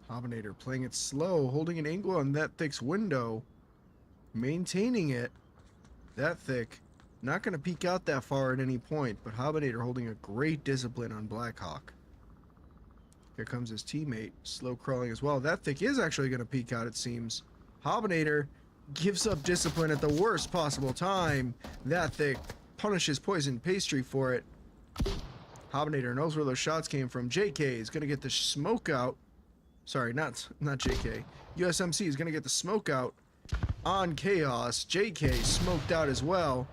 Abominator playing it slow, holding an angle on that thick's window. Maintaining it. That thick. Not going to peek out that far at any point, but Abominator holding a great discipline on Blackhawk. Here comes his teammate, slow crawling as well. That thick is actually going to peek out, it seems. Abominator gives up discipline at the worst possible time. That thick punishes Poison Pastry for it. Abominator knows where those shots came from. JK is going to get the smoke out. Sorry, not JK. USMC is going to get the smoke out on Chaos. JK smoked out as well.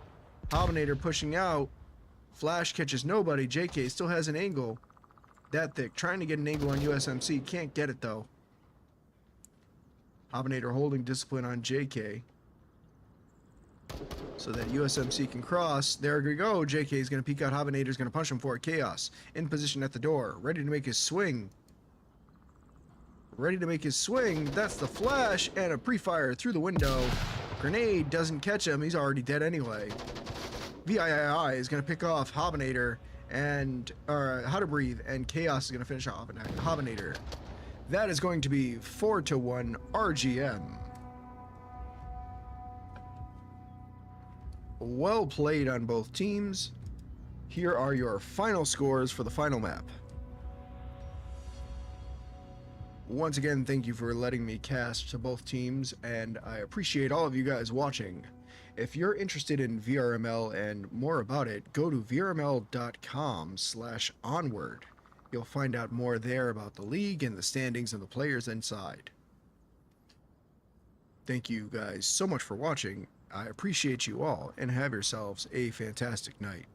Abominator pushing out. Flash catches nobody. JK still has an angle. That thick trying to get an angle on USMC. Can't get it though. Abominator holding discipline on JK. So that USMC can cross. There we go. JK is going to peek out. Abominator is going to punch him for it. Chaos in position at the door. Ready to make his swing. Ready to make his swing. That's the flash and a pre-fire through the window. Grenade doesn't catch him. He's already dead anyway. VIII is going to pick off Abominator and How to Breathe, and Chaos is going to finish off Abominator. That is going to be 4-1 RGM. Well played on both teams. Here are your final scores for the final map. Once again, thank you for letting me cast to both teams, and I appreciate all of you guys watching. If you're interested in VRML and more about it, go to vrml.com/onward. You'll find out more there about the league and the standings and the players inside. Thank you guys so much for watching. I appreciate you all, and have yourselves a fantastic night.